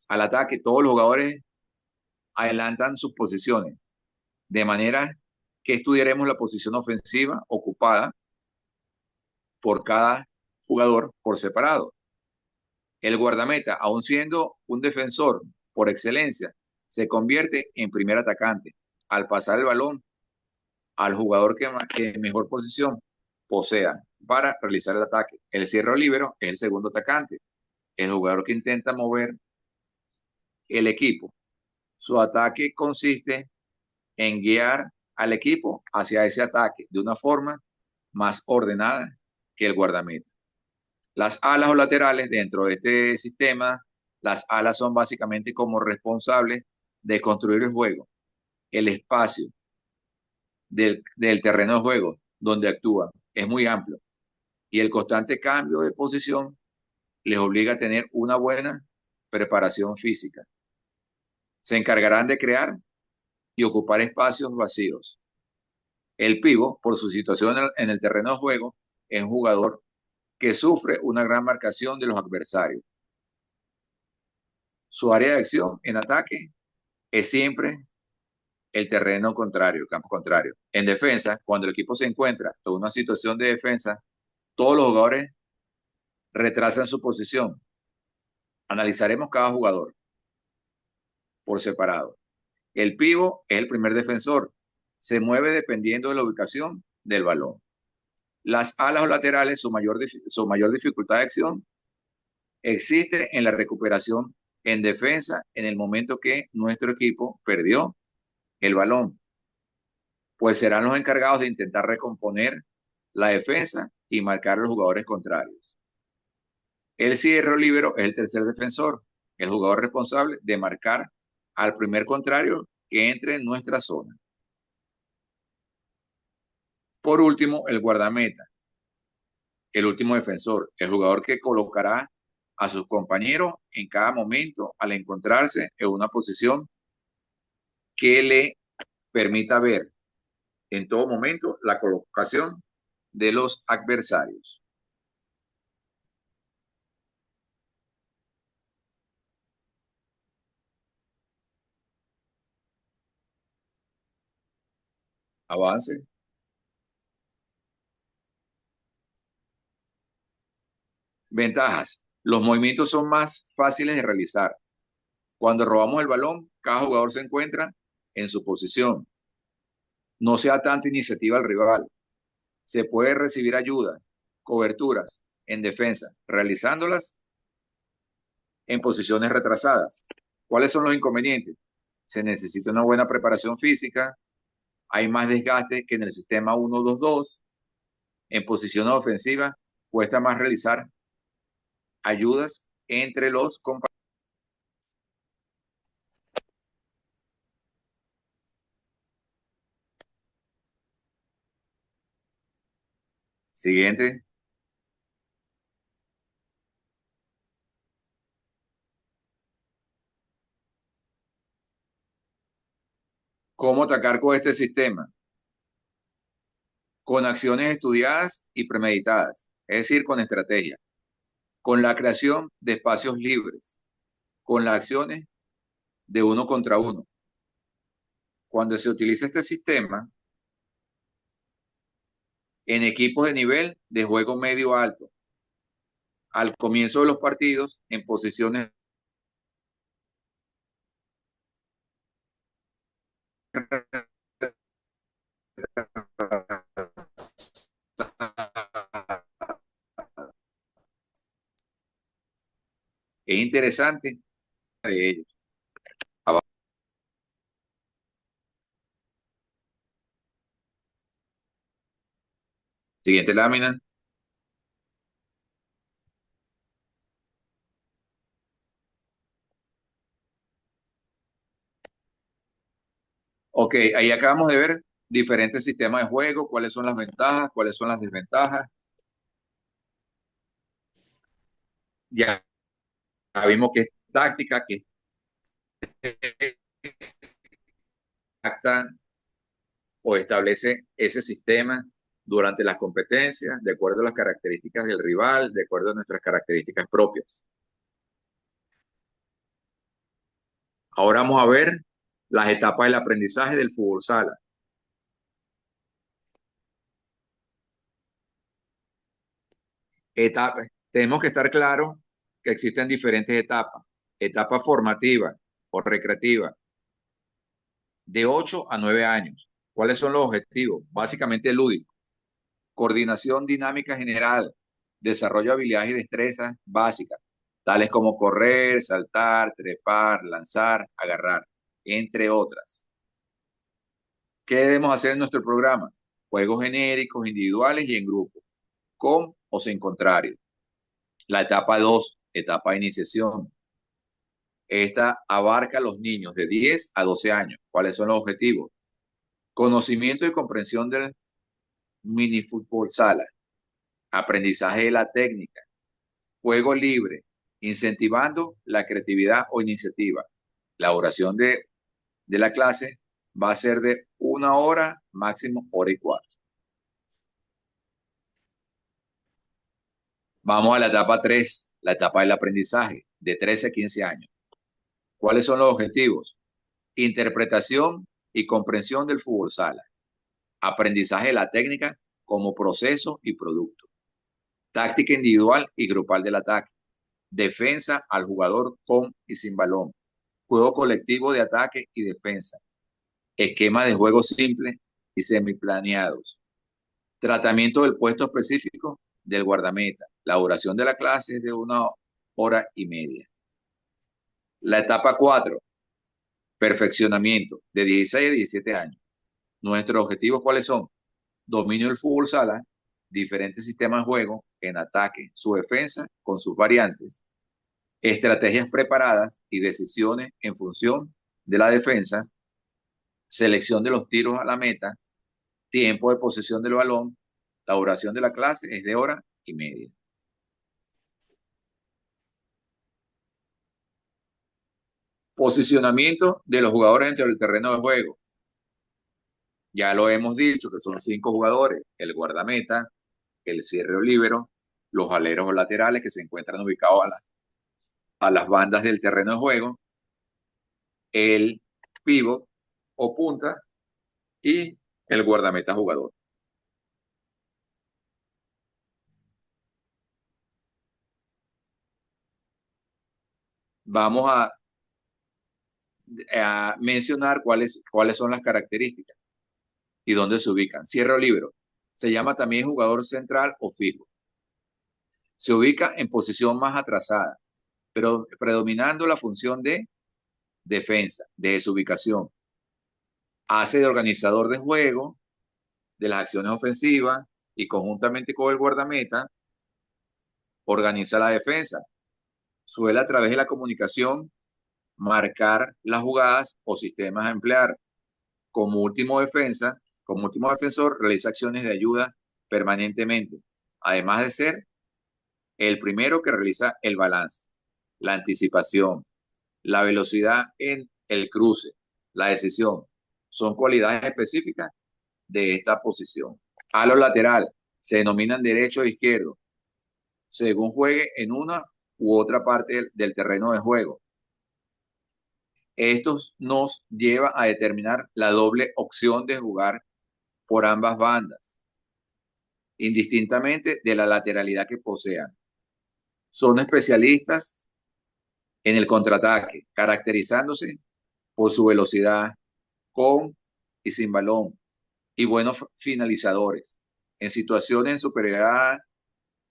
al ataque, todos los jugadores adelantan sus posiciones, de manera que estudiaremos la posición ofensiva ocupada por cada jugador por separado. El guardameta, aun siendo un defensor por excelencia, se convierte en primer atacante al pasar el balón al jugador que mejor posición posea para realizar el ataque. El cierre o líbero es el segundo atacante, el jugador que intenta mover el equipo. Su ataque consiste en guiar al equipo hacia ese ataque de una forma más ordenada que el guardameta. Las alas o laterales dentro de este sistema, las alas son básicamente como responsables de construir el juego, el espacio del terreno de juego donde actúan es muy amplio y el constante cambio de posición les obliga a tener una buena preparación física. Se encargarán de crear y ocupar espacios vacíos. El pívot, por su situación en el terreno de juego, es un jugador que sufre una gran marcación de los adversarios. Su área de acción en ataque es siempre el terreno contrario, campo contrario. En defensa, cuando el equipo se encuentra en una situación de defensa, todos los jugadores retrasan su posición. Analizaremos cada jugador por separado. El pívot es el primer defensor. Se mueve dependiendo de la ubicación del balón. Las alas o laterales, su mayor dificultad de acción existe en la recuperación en defensa en el momento que nuestro equipo perdió el balón, pues serán los encargados de intentar recomponer la defensa y marcar a los jugadores contrarios. El cierre o líbero es el tercer defensor, el jugador responsable de marcar al primer contrario que entre en nuestra zona. Por último, el guardameta, el último defensor, el jugador que colocará a sus compañeros en cada momento al encontrarse en una posición que le permita ver en todo momento la colocación de los adversarios. Avance. Ventajas. Los movimientos son más fáciles de realizar. Cuando robamos el balón, cada jugador se encuentra en su posición. No se da tanta iniciativa al rival. Se puede recibir ayuda, coberturas en defensa, realizándolas en posiciones retrasadas. ¿Cuáles son los inconvenientes? Se necesita una buena preparación física, hay más desgaste que en el sistema 1-2-2. En posiciones ofensivas cuesta más realizar ayudas entre los compañeros. Siguiente. ¿Cómo atacar con este sistema? Con acciones estudiadas y premeditadas, es decir, con estrategia, con la creación de espacios libres, con las acciones de uno contra uno. Cuando se utiliza este sistema en equipos de nivel de juego medio alto, al comienzo de los partidos en posiciones es interesante de ellos. Siguiente lámina. Ok, ahí acabamos de ver diferentes sistemas de juego, cuáles son las ventajas, cuáles son las desventajas. Ya vimos que es táctica, que acta o establece ese sistema durante las competencias, de acuerdo a las características del rival, de acuerdo a nuestras características propias. Ahora vamos a ver las etapas del aprendizaje del fútbol sala. Tenemos que estar claros que existen diferentes etapas. Etapa formativa o recreativa, de 8 a 9 años. ¿Cuáles son los objetivos? Básicamente lúdico. Coordinación dinámica general, desarrollo de habilidades y destrezas básicas, tales como correr, saltar, trepar, lanzar, agarrar, entre otras. ¿Qué debemos hacer en nuestro programa? Juegos genéricos, individuales y en grupo, con o sin contrario. La etapa 2, etapa de iniciación. Esta abarca a los niños de 10 a 12 años. ¿Cuáles son los objetivos? Conocimiento y comprensión del minifútbol sala, aprendizaje de la técnica, juego libre, incentivando la creatividad o iniciativa. La duración de la clase va a ser de 1 hora, máximo hora y cuarto. Vamos a la etapa 3, la etapa del aprendizaje, de 13 a 15 años. ¿Cuáles son los objetivos? Interpretación y comprensión del fútbol sala. Aprendizaje de la técnica como proceso y producto. Táctica individual y grupal del ataque. Defensa al jugador con y sin balón. Juego colectivo de ataque y defensa. Esquema de juego simple y semiplaneados. Tratamiento del puesto específico del guardameta. La duración de la clase es de 1 hora y media. La etapa 4, perfeccionamiento, de 16 a 17 años. Nuestros objetivos, ¿cuáles son? Dominio del fútbol sala, diferentes sistemas de juego en ataque, su defensa con sus variantes, estrategias preparadas y decisiones en función de la defensa, selección de los tiros a la meta, tiempo de posesión del balón. La duración de la clase es de 1 hora y media. Posicionamiento de los jugadores dentro del terreno de juego. Ya lo hemos dicho, que son 5 jugadores: el guardameta, el cierre o líbero, los aleros o laterales que se encuentran ubicados a las bandas del terreno de juego, el pívot o punta y el guardameta jugador. Vamos a mencionar cuáles son las características y dónde se ubican. Cierre o líbero. Se llama también jugador central o fijo. Se ubica en posición más atrasada, pero predominando la función de defensa, de su ubicación. Hace de organizador de juego, de las acciones ofensivas y conjuntamente con el guardameta organiza la defensa. suele a través de la comunicación marcar las jugadas o sistemas a emplear. Como último defensor, realiza acciones de ayuda permanentemente, además de ser el primero que realiza el balance, la anticipación, la velocidad en el cruce, la decisión. Son cualidades específicas de esta posición. A lo lateral se denominan derecho e izquierdo, según juegue en una u otra parte del terreno de juego. Esto nos lleva a determinar la doble opción de jugar por ambas bandas, indistintamente de la lateralidad que posean. Son especialistas en el contraataque, caracterizándose por su velocidad con y sin balón y buenos finalizadores. En situaciones de superioridad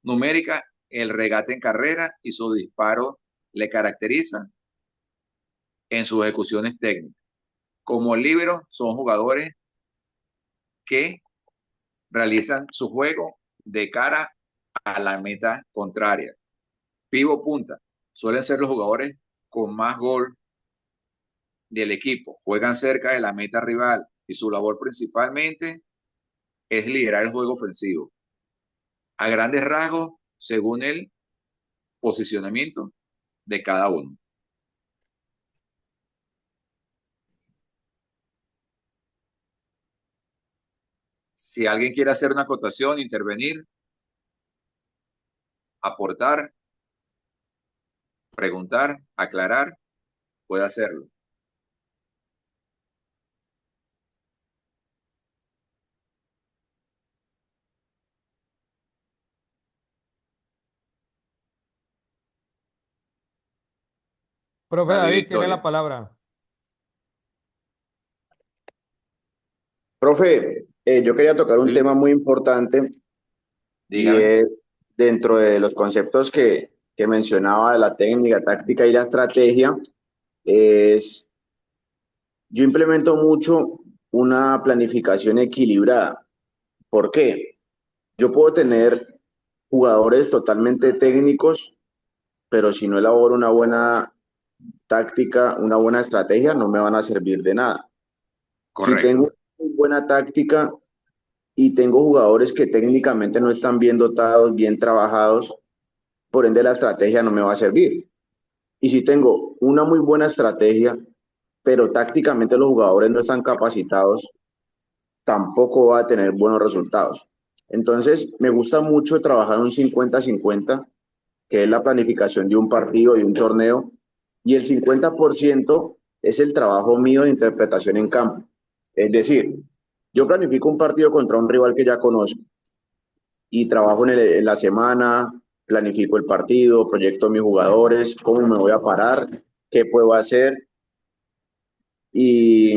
numérica, el regate en carrera y su disparo le caracterizan en sus ejecuciones técnicas. Como líbero, son jugadores que realizan su juego de cara a la meta contraria. Pivo punta, suelen ser los jugadores con más gol del equipo. Juegan cerca de la meta rival y su labor principalmente es liderar el juego ofensivo. A grandes rasgos, según el posicionamiento de cada uno. Si alguien quiere hacer una acotación, intervenir, aportar, preguntar, aclarar, puede hacerlo. Profe David David tiene la Victoria. palabra. Profe, yo quería tocar un tema muy importante y Dígame. es dentro de los conceptos que mencionaba de la técnica, táctica y la estrategia, yo implemento mucho una planificación equilibrada. ¿Por qué? Yo puedo tener jugadores totalmente técnicos, pero si no elaboro una buena táctica, una buena estrategia, no me van a servir de nada. Correcto. Si tengo una buena táctica y tengo jugadores que técnicamente no están bien dotados, bien trabajados, por ende la estrategia no me va a servir. Y si tengo una muy buena estrategia, pero tácticamente los jugadores no están capacitados, tampoco va a tener buenos resultados. Entonces, me gusta mucho trabajar un 50-50, que es la planificación de un partido y un torneo, y el 50% es el trabajo mío de interpretación en campo. Es decir, yo planifico un partido contra un rival que ya conozco y trabajo en la semana, planifico el partido, proyecto mis jugadores, cómo me voy a parar, qué puedo hacer y,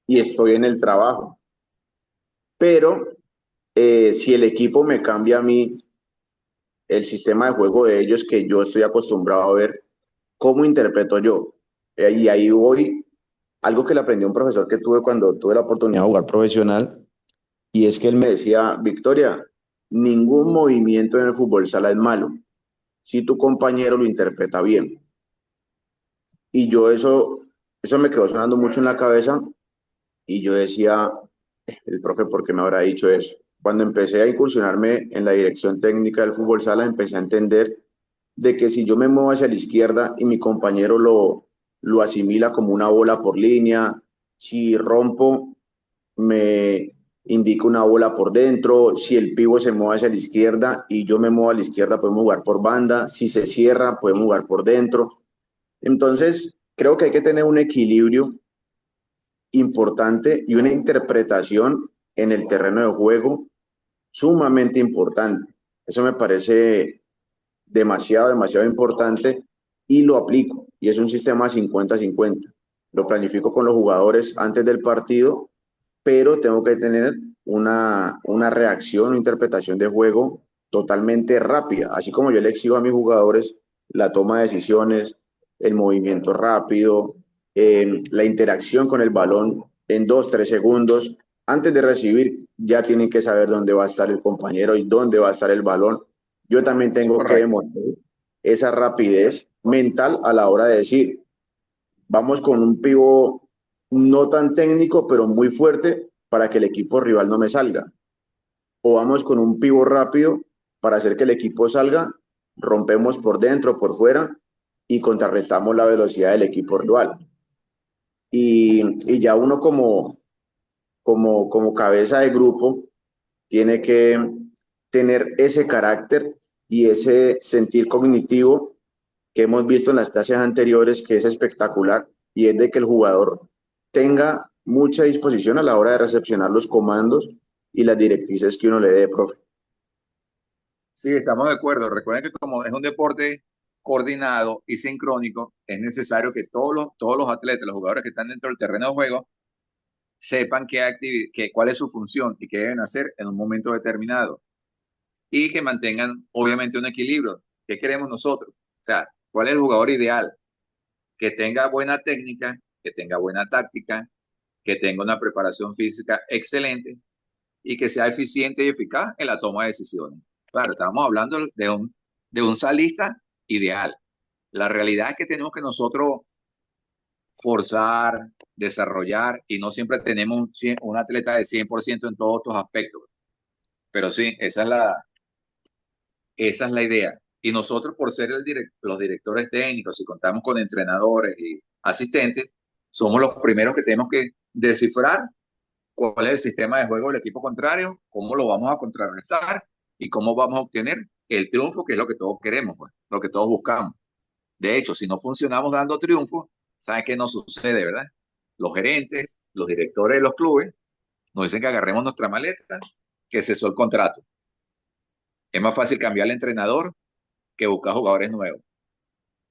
y estoy en el trabajo. Pero si el equipo me cambia a mí el sistema de juego de ellos que yo estoy acostumbrado a ver, ¿cómo interpreto yo? Y ahí voy, algo que le aprendí a un profesor que tuve cuando tuve la oportunidad de jugar profesional, y es que él me decía, Victoria, ningún movimiento en el fútbol sala es malo, si tu compañero lo interpreta bien. Y yo eso me quedó sonando mucho en la cabeza, y yo decía, el profe, ¿por qué me habrá dicho eso? Cuando empecé a incursionarme en la dirección técnica del fútbol sala, empecé a entender de que si yo me muevo hacia la izquierda y mi compañero lo asimila como una bola por línea, si rompo, me indica una bola por dentro, si el pivo se mueve hacia la izquierda y yo me muevo a la izquierda, podemos jugar por banda, si se cierra, podemos jugar por dentro. Entonces, creo que hay que tener un equilibrio importante y una interpretación en el terreno de juego sumamente importante. Eso me parece demasiado importante y lo aplico. Y es un sistema 50-50. Lo planifico con los jugadores antes del partido, pero tengo que tener una reacción, una interpretación de juego totalmente rápida. Así como yo le exijo a mis jugadores la toma de decisiones, el movimiento rápido, la interacción con el balón en 2-3 segundos. Antes de recibir, ya tienen que saber dónde va a estar el compañero y dónde va a estar el balón. Yo también tengo que demostrar esa rapidez mental a la hora de decir, vamos con un pivot no tan técnico, pero muy fuerte para que el equipo rival no me salga. O vamos con un pivot rápido para hacer que el equipo salga, rompemos por dentro, por fuera y contrarrestamos la velocidad del equipo rival. Y ya uno como cabeza de grupo tiene que tener ese carácter y ese sentir cognitivo que hemos visto en las clases anteriores, que es espectacular, y es de que el jugador tenga mucha disposición a la hora de recepcionar los comandos y las directrices que uno le dé, profe. Sí, estamos de acuerdo. Recuerden que como es un deporte coordinado y sincrónico, es necesario que todos los atletas, los jugadores que están dentro del terreno de juego, sepan cuál es su función y qué deben hacer en un momento determinado. Y que mantengan, obviamente, un equilibrio. ¿Qué queremos nosotros? O sea, ¿cuál es el jugador ideal? Que tenga buena técnica, que tenga buena táctica, que tenga una preparación física excelente y que sea eficiente y eficaz en la toma de decisiones. Claro, estamos hablando de un salista ideal. La realidad es que tenemos que nosotros forzar, desarrollar y no siempre tenemos un atleta de 100% en todos estos aspectos. Pero sí, esa es la idea. Y nosotros, por ser los directores técnicos y contamos con entrenadores y asistentes, somos los primeros que tenemos que descifrar cuál es el sistema de juego del equipo contrario, cómo lo vamos a contrarrestar y cómo vamos a obtener el triunfo, que es lo que todos queremos, pues, lo que todos buscamos. De hecho, si no funcionamos dando triunfo, ¿saben qué nos sucede, verdad? Los gerentes, los directores de los clubes nos dicen que agarremos nuestra maleta, que cesó el contrato. Es más fácil cambiar al entrenador que buscar jugadores nuevos,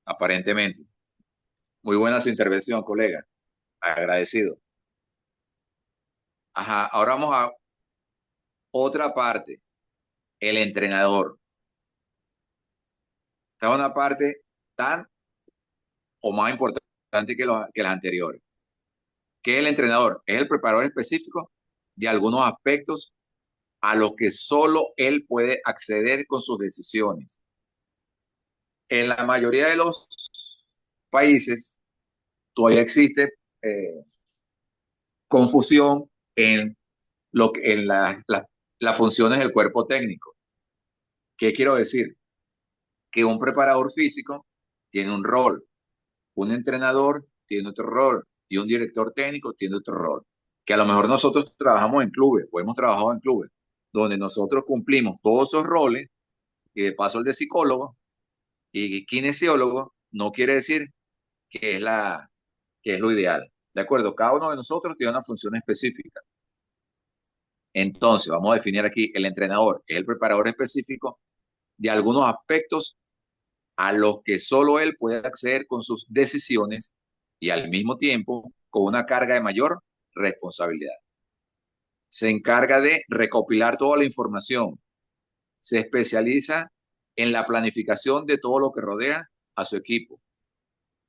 aparentemente. Muy buena su intervención, colega. Agradecido. Ajá, ahora vamos a otra parte, el entrenador. Esta es una parte tan o más importante que las anteriores. ¿Qué es el entrenador? Es el preparador específico de algunos aspectos a los que solo él puede acceder con sus decisiones. En la mayoría de los países todavía existe confusión en las funciones del cuerpo técnico. ¿Qué quiero decir? Que un preparador físico tiene un rol, un entrenador tiene otro rol y un director técnico tiene otro rol. Que a lo mejor nosotros trabajamos en clubes o hemos trabajado en clubes donde nosotros cumplimos todos esos roles y de paso el de psicólogo y kinesiólogo no quiere decir que es lo ideal. ¿De acuerdo? Cada uno de nosotros tiene una función específica. Entonces, vamos a definir aquí el entrenador, que es el preparador específico de algunos aspectos a los que solo él puede acceder con sus decisiones y al mismo tiempo con una carga de mayor responsabilidad. Se encarga de recopilar toda la información, se especializa en la planificación de todo lo que rodea a su equipo,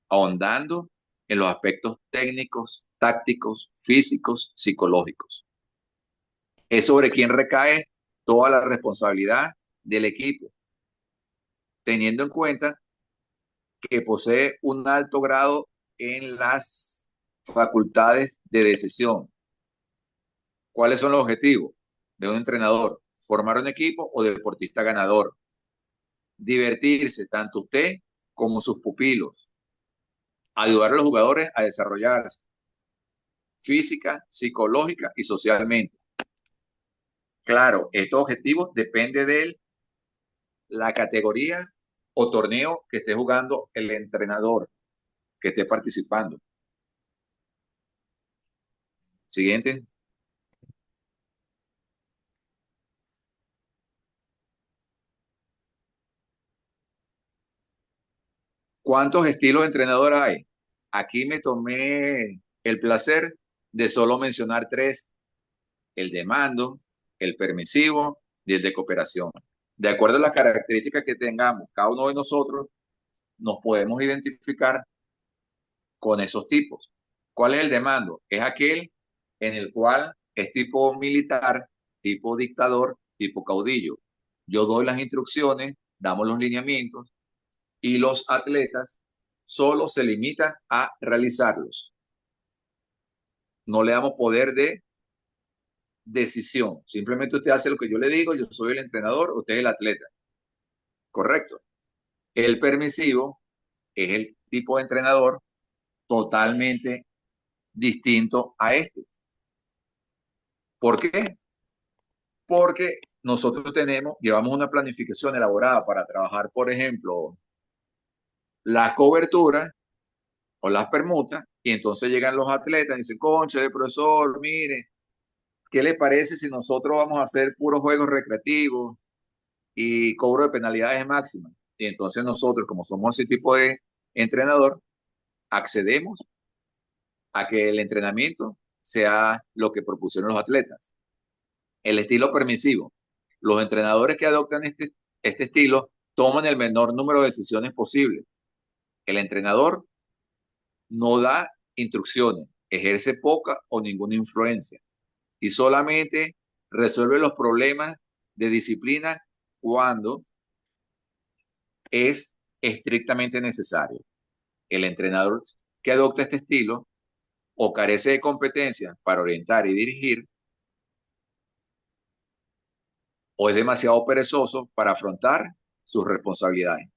ahondando en los aspectos técnicos, tácticos, físicos, psicológicos. Es sobre quien recae toda la responsabilidad del equipo, teniendo en cuenta que posee un alto grado en las facultades de decisión. ¿Cuáles son los objetivos de un entrenador? Formar un equipo o deportista ganador. Divertirse, tanto usted como sus pupilos. Ayudar a los jugadores a desarrollarse física, psicológica y socialmente. Claro, estos objetivos dependen de la categoría o torneo que esté jugando el entrenador, que esté participando. Siguiente. ¿Cuántos estilos de entrenador hay? Aquí me tomé el placer de solo mencionar 3: el de mando, el permisivo y el de cooperación. De acuerdo a las características que tengamos, cada uno de nosotros nos podemos identificar con esos tipos. ¿Cuál es el de mando? Es aquel en el cual es tipo militar, tipo dictador, tipo caudillo. Yo doy las instrucciones, damos los lineamientos y los atletas solo se limitan a realizarlos. No le damos poder de decisión. Simplemente usted hace lo que yo le digo, yo soy el entrenador, usted es el atleta. Correcto. El permisivo es el tipo de entrenador totalmente distinto a este. ¿Por qué? Porque nosotros llevamos una planificación elaborada para trabajar, por ejemplo, la cobertura o las permutas, y entonces llegan los atletas y dicen, concha, profesor, mire, ¿qué le parece si nosotros vamos a hacer puros juegos recreativos y cobro de penalidades máximas? Y entonces nosotros, como somos ese tipo de entrenador, accedemos a que el entrenamiento sea lo que propusieron los atletas. El estilo permisivo. Los entrenadores que adoptan este estilo toman el menor número de decisiones posible. El entrenador no da instrucciones, ejerce poca o ninguna influencia y solamente resuelve los problemas de disciplina cuando es estrictamente necesario. El entrenador que adopta este estilo o carece de competencias para orientar y dirigir, o es demasiado perezoso para afrontar sus responsabilidades,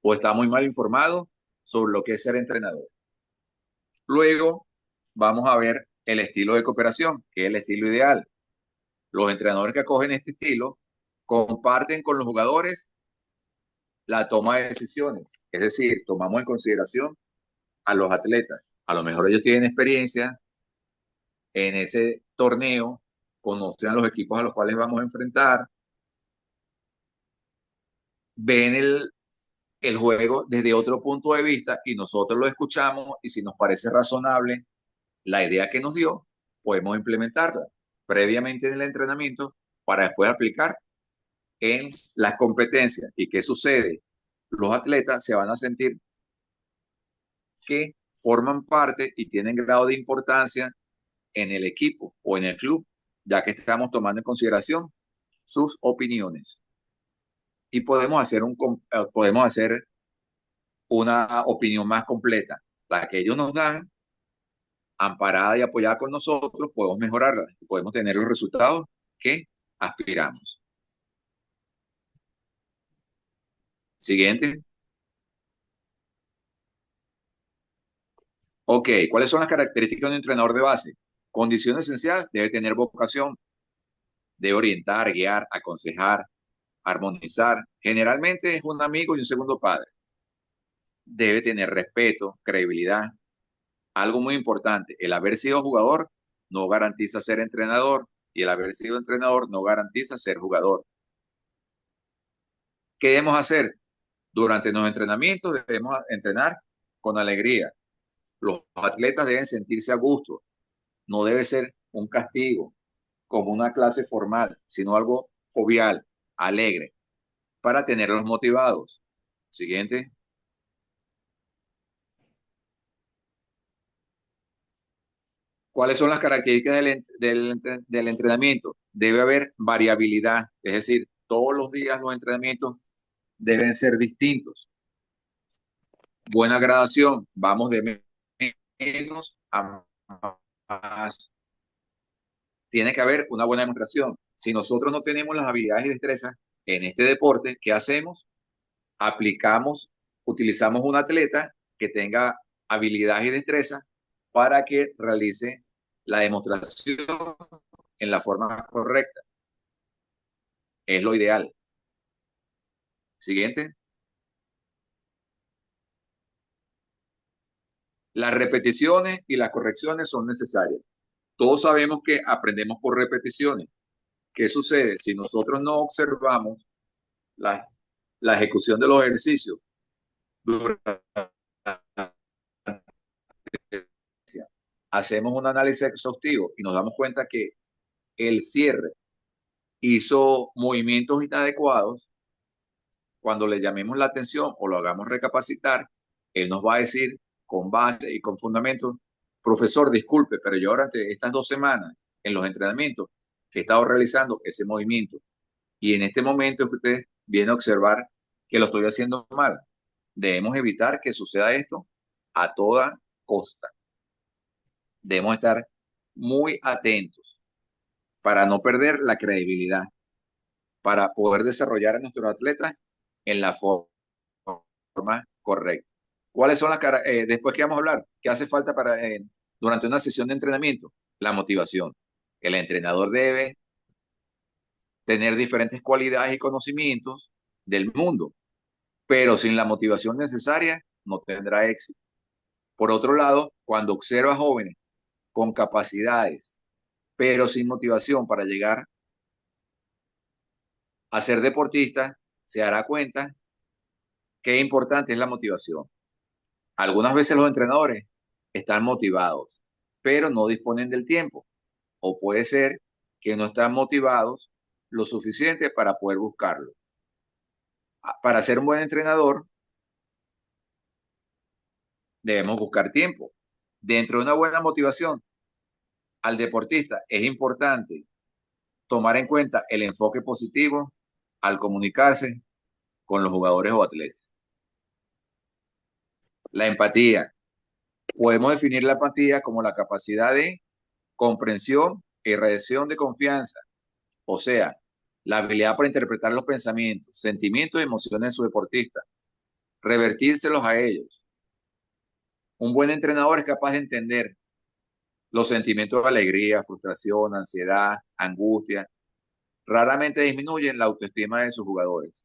o está muy mal informado sobre lo que es ser entrenador. Luego vamos a ver el estilo de cooperación, que es el estilo ideal. Los entrenadores que acogen este estilo comparten con los jugadores la toma de decisiones, es decir, tomamos en consideración a los atletas. A lo mejor ellos tienen experiencia en ese torneo, conocen a los equipos a los cuales vamos a enfrentar, ven el juego desde otro punto de vista y nosotros lo escuchamos y si nos parece razonable la idea que nos dio, podemos implementarla previamente en el entrenamiento para después aplicar en las competencias. ¿Y qué sucede? Los atletas se van a sentir que forman parte y tienen grado de importancia en el equipo o en el club, ya que estamos tomando en consideración sus opiniones. Y podemos hacer una opinión más completa. La que ellos nos dan, amparada y apoyada con nosotros, podemos mejorarla y podemos tener los resultados que aspiramos. Siguiente. Ok, ¿cuáles son las características de un entrenador de base? Condición esencial, debe tener vocación, debe orientar, guiar, aconsejar, armonizar. Generalmente es un amigo y un segundo padre. Debe tener respeto, credibilidad. Algo muy importante, el haber sido jugador no garantiza ser entrenador y el haber sido entrenador no garantiza ser jugador. ¿Qué debemos hacer? Durante los entrenamientos debemos entrenar con alegría. Los atletas deben sentirse a gusto. No debe ser un castigo como una clase formal, sino algo jovial, alegre, para tenerlos motivados. Siguiente. ¿Cuáles son las características del entrenamiento? Debe haber variabilidad, es decir, todos los días los entrenamientos deben ser distintos. Buena gradación, vamos de menos a más. Tiene que haber una buena demostración. Si nosotros no tenemos las habilidades y destrezas en este deporte, ¿qué hacemos? Utilizamos un atleta que tenga habilidades y destrezas para que realice la demostración en la forma correcta. Es lo ideal. Siguiente. Las repeticiones y las correcciones son necesarias. Todos sabemos que aprendemos por repeticiones. ¿Qué sucede? Si nosotros no observamos la ejecución de los ejercicios durante hacemos un análisis exhaustivo y nos damos cuenta que el cierre hizo movimientos inadecuados, cuando le llamemos la atención o lo hagamos recapacitar, él nos va a decir con base y con fundamentos, profesor, disculpe, pero yo durante estas 2 semanas en los entrenamientos he estado realizando ese movimiento y en este momento es que usted viene a observar que lo estoy haciendo mal. debemos evitar que suceda esto a toda costa. Debemos estar muy atentos para no perder la credibilidad, para poder desarrollar a nuestros atletas en la forma correcta. ¿Cuáles son después que vamos a hablar? ¿Qué hace falta durante una sesión de entrenamiento? La motivación. El entrenador debe tener diferentes cualidades y conocimientos del mundo, pero sin la motivación necesaria no tendrá éxito. Por otro lado, cuando observa jóvenes con capacidades, pero sin motivación para llegar a ser deportistas, se dará cuenta qué importante es la motivación. Algunas veces los entrenadores están motivados, pero no disponen del tiempo. O puede ser que no están motivados lo suficiente para poder buscarlo. Para ser un buen entrenador, debemos buscar tiempo. Dentro de una buena motivación al deportista, es importante tomar en cuenta el enfoque positivo al comunicarse con los jugadores o atletas. La empatía. Podemos definir la empatía como la capacidad de comprensión y reacción de confianza, o sea, la habilidad para interpretar los pensamientos, sentimientos y emociones de su deportista, revertírselos a ellos. Un buen entrenador es capaz de entender los sentimientos de alegría, frustración, ansiedad, angustia. Raramente disminuyen la autoestima de sus jugadores.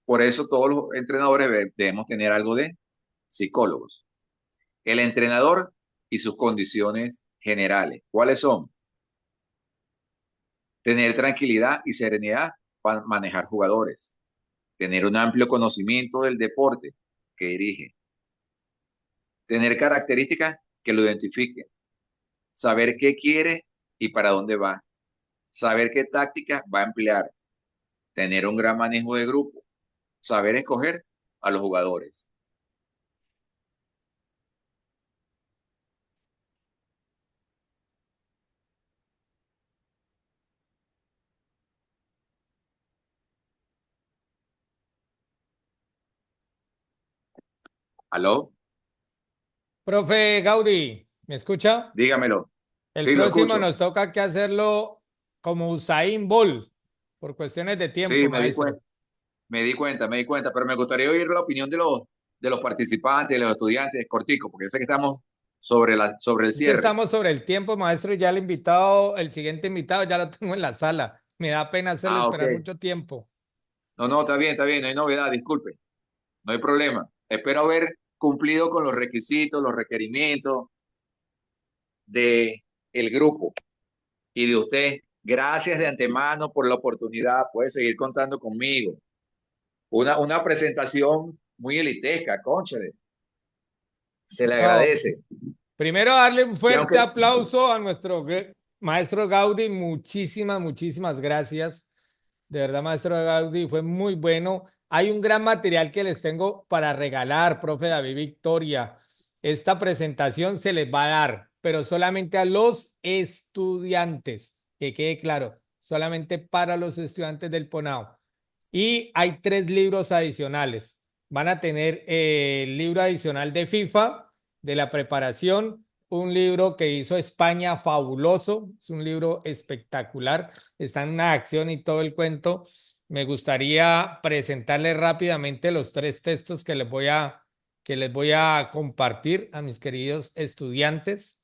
Por eso todos los entrenadores debemos tener algo de psicólogos. El entrenador y sus condiciones generales. ¿Cuáles son? Tener tranquilidad y serenidad para manejar jugadores. Tener un amplio conocimiento del deporte que dirige. Tener características que lo identifiquen. Saber qué quiere y para dónde va. Saber qué táctica va a emplear. Tener un gran manejo de grupo. Saber escoger a los jugadores. ¿Aló? Profe Gaudí, ¿me escucha? Dígamelo. El Sí, lo próximo escucho. nos toca que hacerlo como Usain Bolt, por cuestiones de tiempo, Sí, me di maestro. cuenta. Me di cuenta, pero me gustaría oír la opinión de los participantes, de los estudiantes, cortico, porque yo sé que estamos sobre el Es que cierre. estamos sobre el tiempo, maestro, y ya el siguiente invitado ya lo tengo en la sala. Me da pena hacerlo Ah, ok. esperar mucho tiempo. No, está bien, no hay novedad, disculpe, no hay problema. Espero haber cumplido con los requisitos, los requerimientos de el grupo y de usted. Gracias de antemano por la oportunidad, puede seguir contando conmigo. Una presentación muy elitesca, cónchale, se le No, agradece. primero darle un Y fuerte aunque, aplauso a nuestro maestro Gaudí. Muchísimas, muchísimas gracias. De verdad, maestro Gaudí, fue muy bueno. Hay un gran material que les tengo para regalar, profe David Victoria. Esta presentación se les va a dar, pero solamente a los estudiantes, que quede claro, solamente para los estudiantes del PONAO. Y hay 3 libros adicionales. Van a tener el libro adicional de FIFA, de la preparación, un libro que hizo España fabuloso, es un libro espectacular, está en una acción y todo el cuento. Me gustaría presentarles rápidamente los 3 textos que les voy a compartir a mis queridos estudiantes.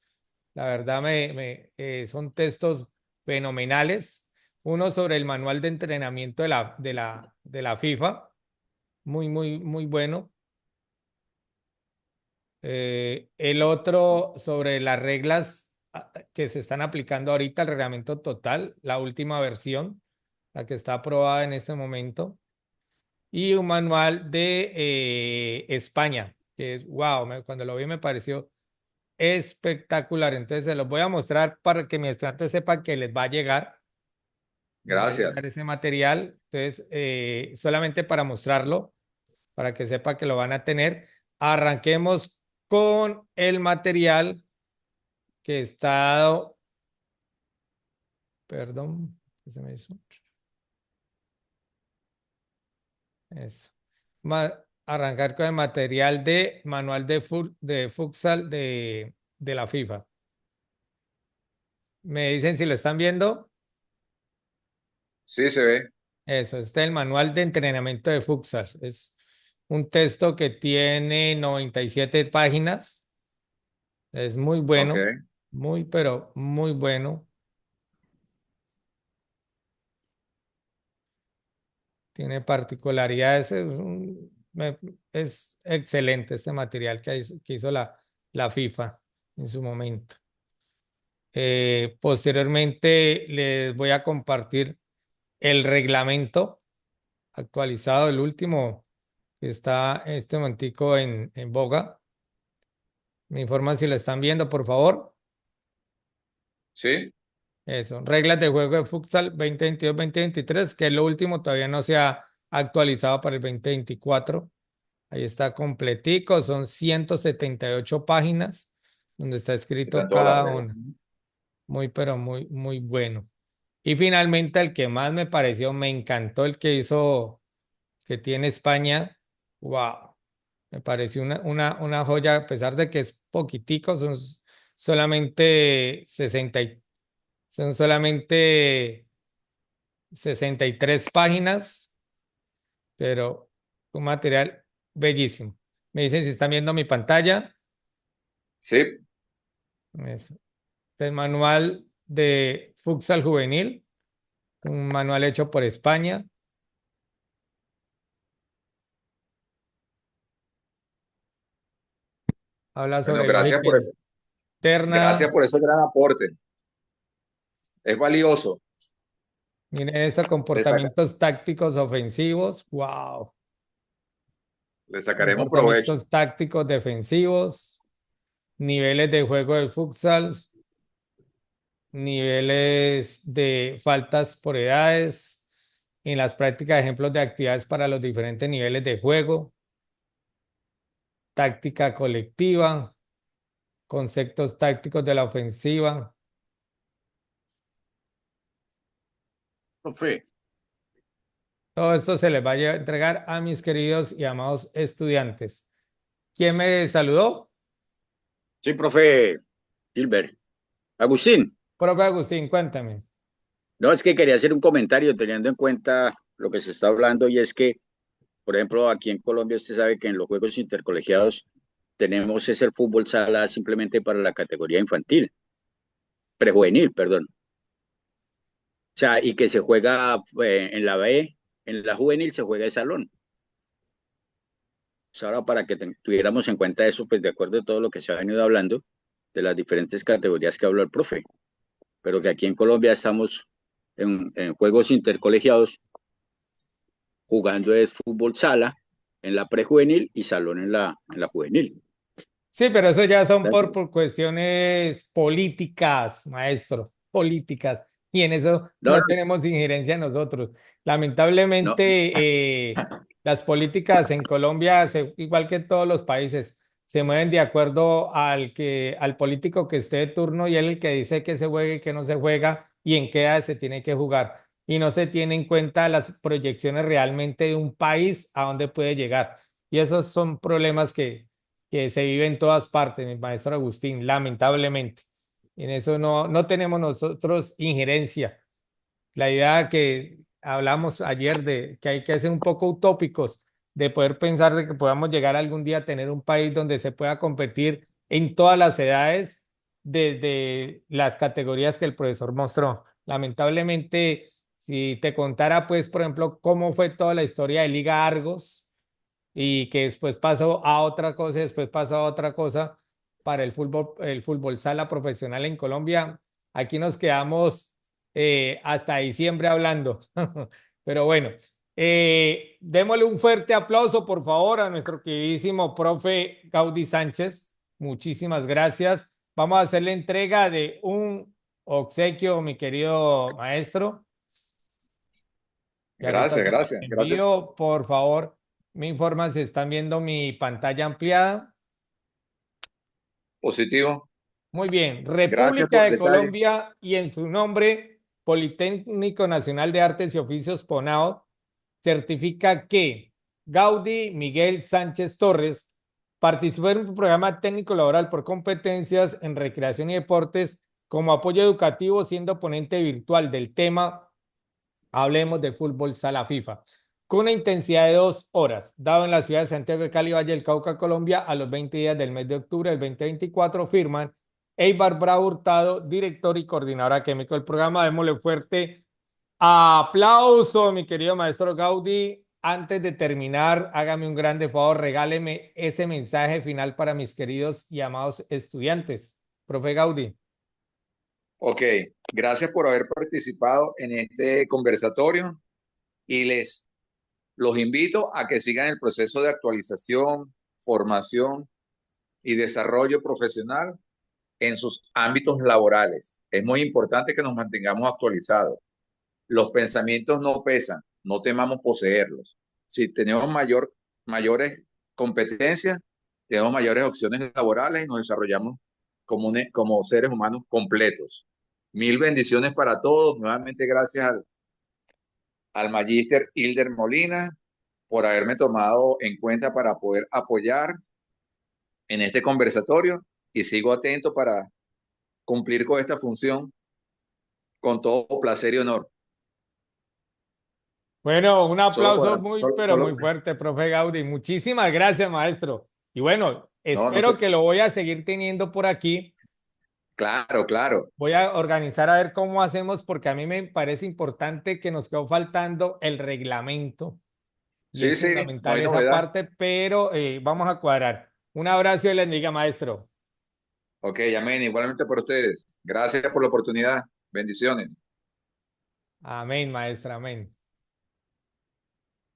La verdad son textos fenomenales. Uno sobre el manual de entrenamiento de la FIFA, muy, muy, muy bueno. El otro sobre las reglas que se están aplicando ahorita, el reglamento total, la última versión, la que está aprobada en este momento. Y un manual de España, que es, wow, cuando lo vi me pareció espectacular. Entonces se los voy a mostrar para que mis estudiantes sepan que les va a llegar. Les va a llegar gracias. ese material. Entonces, solamente para mostrarlo, para que sepa que lo van a tener. Arranquemos con el material que está, perdón, ¿qué se me hizo? Eso. Arrancar con el material de manual de futsal de la FIFA. ¿Me dicen si lo están viendo? Sí, se ve. Eso, este es el manual de entrenamiento de futsal. Es un texto que tiene 97 páginas. Es muy bueno, Ok. muy, pero muy bueno. Tiene particularidades. Es excelente este material que hizo la FIFA en su momento. Posteriormente les voy a compartir el reglamento actualizado, el último que está en este momentico en boga. Me informan si lo están viendo, por favor. Sí. Eso, reglas de juego de futsal 2022-2023, que es lo último, todavía no se ha actualizado para el 2024. Ahí está completico, son 178 páginas donde está escrito Están todas las cada reglas. una. Muy, pero muy, muy bueno. Y finalmente el que más me pareció, me encantó el que hizo, que tiene España. Wow, me pareció una joya, a pesar de que es poquitico, solamente 60 son solamente 63 páginas, pero un material bellísimo. Me dicen si están viendo mi pantalla. Sí. Eso. Este es el manual de futsal juvenil, un manual hecho por España. Habla Bueno, sobre lógica gracias interna. por ese gran aporte. Es valioso. Miren estos comportamientos tácticos ofensivos. Wow. Le sacaremos provecho. Comportamientos tácticos defensivos. Niveles de juego de futsal. Niveles de faltas por edades. En las prácticas, ejemplos de actividades para los diferentes niveles de juego. Táctica colectiva. Conceptos tácticos de la ofensiva. Profe. Todo esto se les va a entregar a mis queridos y amados estudiantes. ¿Quién me saludó? Sí, profe Gilbert. Agustín. Profe Agustín, cuéntame. No, es que quería hacer un comentario teniendo en cuenta lo que se está hablando y es que, por ejemplo, aquí en Colombia usted sabe que en los juegos intercolegiados tenemos el fútbol sala simplemente para la categoría infantil, prejuvenil, perdón. O sea, y que se juega en la B, en la juvenil se juega de salón. Pues ahora para que tuviéramos en cuenta eso, pues de acuerdo a todo lo que se ha venido hablando, de las diferentes categorías que habló el profe, pero que aquí en Colombia estamos en juegos intercolegiados jugando es fútbol sala en la prejuvenil y salón en la juvenil. Sí, pero eso ya son Gracias. por cuestiones políticas, maestro, políticas. Y en eso No, no tenemos injerencia nosotros. Lamentablemente, las políticas en Colombia, igual que en todos los países, se mueven de acuerdo al político que esté de turno y él el que dice que se juegue y que no se juega y en qué edad se tiene que jugar. Y no se tiene en cuenta las proyecciones realmente de un país a dónde puede llegar. Y esos son problemas que se vive en todas partes, mi maestro Agustín, lamentablemente. En eso no tenemos nosotros injerencia. La idea que hablamos ayer de que hay que ser un poco utópicos, de poder pensar de que podamos llegar algún día a tener un país donde se pueda competir en todas las edades desde las categorías que el profesor mostró. Lamentablemente, si te contara, pues, por ejemplo, cómo fue toda la historia de Liga Argos, y que después pasó a otra cosa, después pasó a otra cosa para el fútbol sala profesional en Colombia. Aquí nos quedamos hasta diciembre hablando. Pero bueno, démosle un fuerte aplauso, por favor, a nuestro queridísimo profe Gaudí Sánchez. Muchísimas gracias. Vamos a hacer la entrega de un obsequio, mi querido maestro. Gracias. Envío, por favor, me informan si están viendo mi pantalla ampliada. Positivo. Muy bien. Gracias República por el de detalle. Colombia y en su nombre, Politécnico Nacional de Artes y Oficios PONAO, certifica que Gaudí Miguel Sánchez Torres participó en un programa técnico laboral por competencias en recreación y deportes como apoyo educativo, siendo ponente virtual del tema Hablemos de Fútbol Sala FIFA, con una intensidad de 2 horas, dado en la ciudad de Santiago de Cali, Valle del Cauca, Colombia, a los 20 días del mes de octubre del 2024, firman Eibar Bravo Hurtado, director y coordinador académico del programa. Démosle fuerte aplauso, mi querido maestro Gaudí. Antes de terminar, hágame un grande favor, regáleme ese mensaje final para mis queridos y amados estudiantes. Profe Gaudí. Ok, gracias por haber participado en este conversatorio y los invito a que sigan el proceso de actualización, formación y desarrollo profesional en sus ámbitos laborales. Es muy importante que nos mantengamos actualizados. Los pensamientos no pesan, no temamos poseerlos. Si tenemos mayores competencias, tenemos mayores opciones laborales y nos desarrollamos como seres humanos completos. Mil bendiciones para todos. Nuevamente gracias al magíster Hilder Molina por haberme tomado en cuenta para poder apoyar en este conversatorio y sigo atento para cumplir con esta función con todo placer y honor. Bueno, un Solo aplauso podrá, muy, solo, pero solo, muy fuerte, profe Gaudí. Muchísimas gracias, maestro. Y bueno, no, no espero sé. que lo voy a seguir teniendo por aquí. Claro, claro. Voy a organizar a ver cómo hacemos, porque a mí me parece importante que nos quedó faltando el reglamento. Y Sí, es sí, no fundamental hay esa novedad. parte, pero vamos a cuadrar. Un abrazo y les diga, maestro. Ok, amén. Igualmente por ustedes. Gracias por la oportunidad. Bendiciones. Amén, maestra, amén.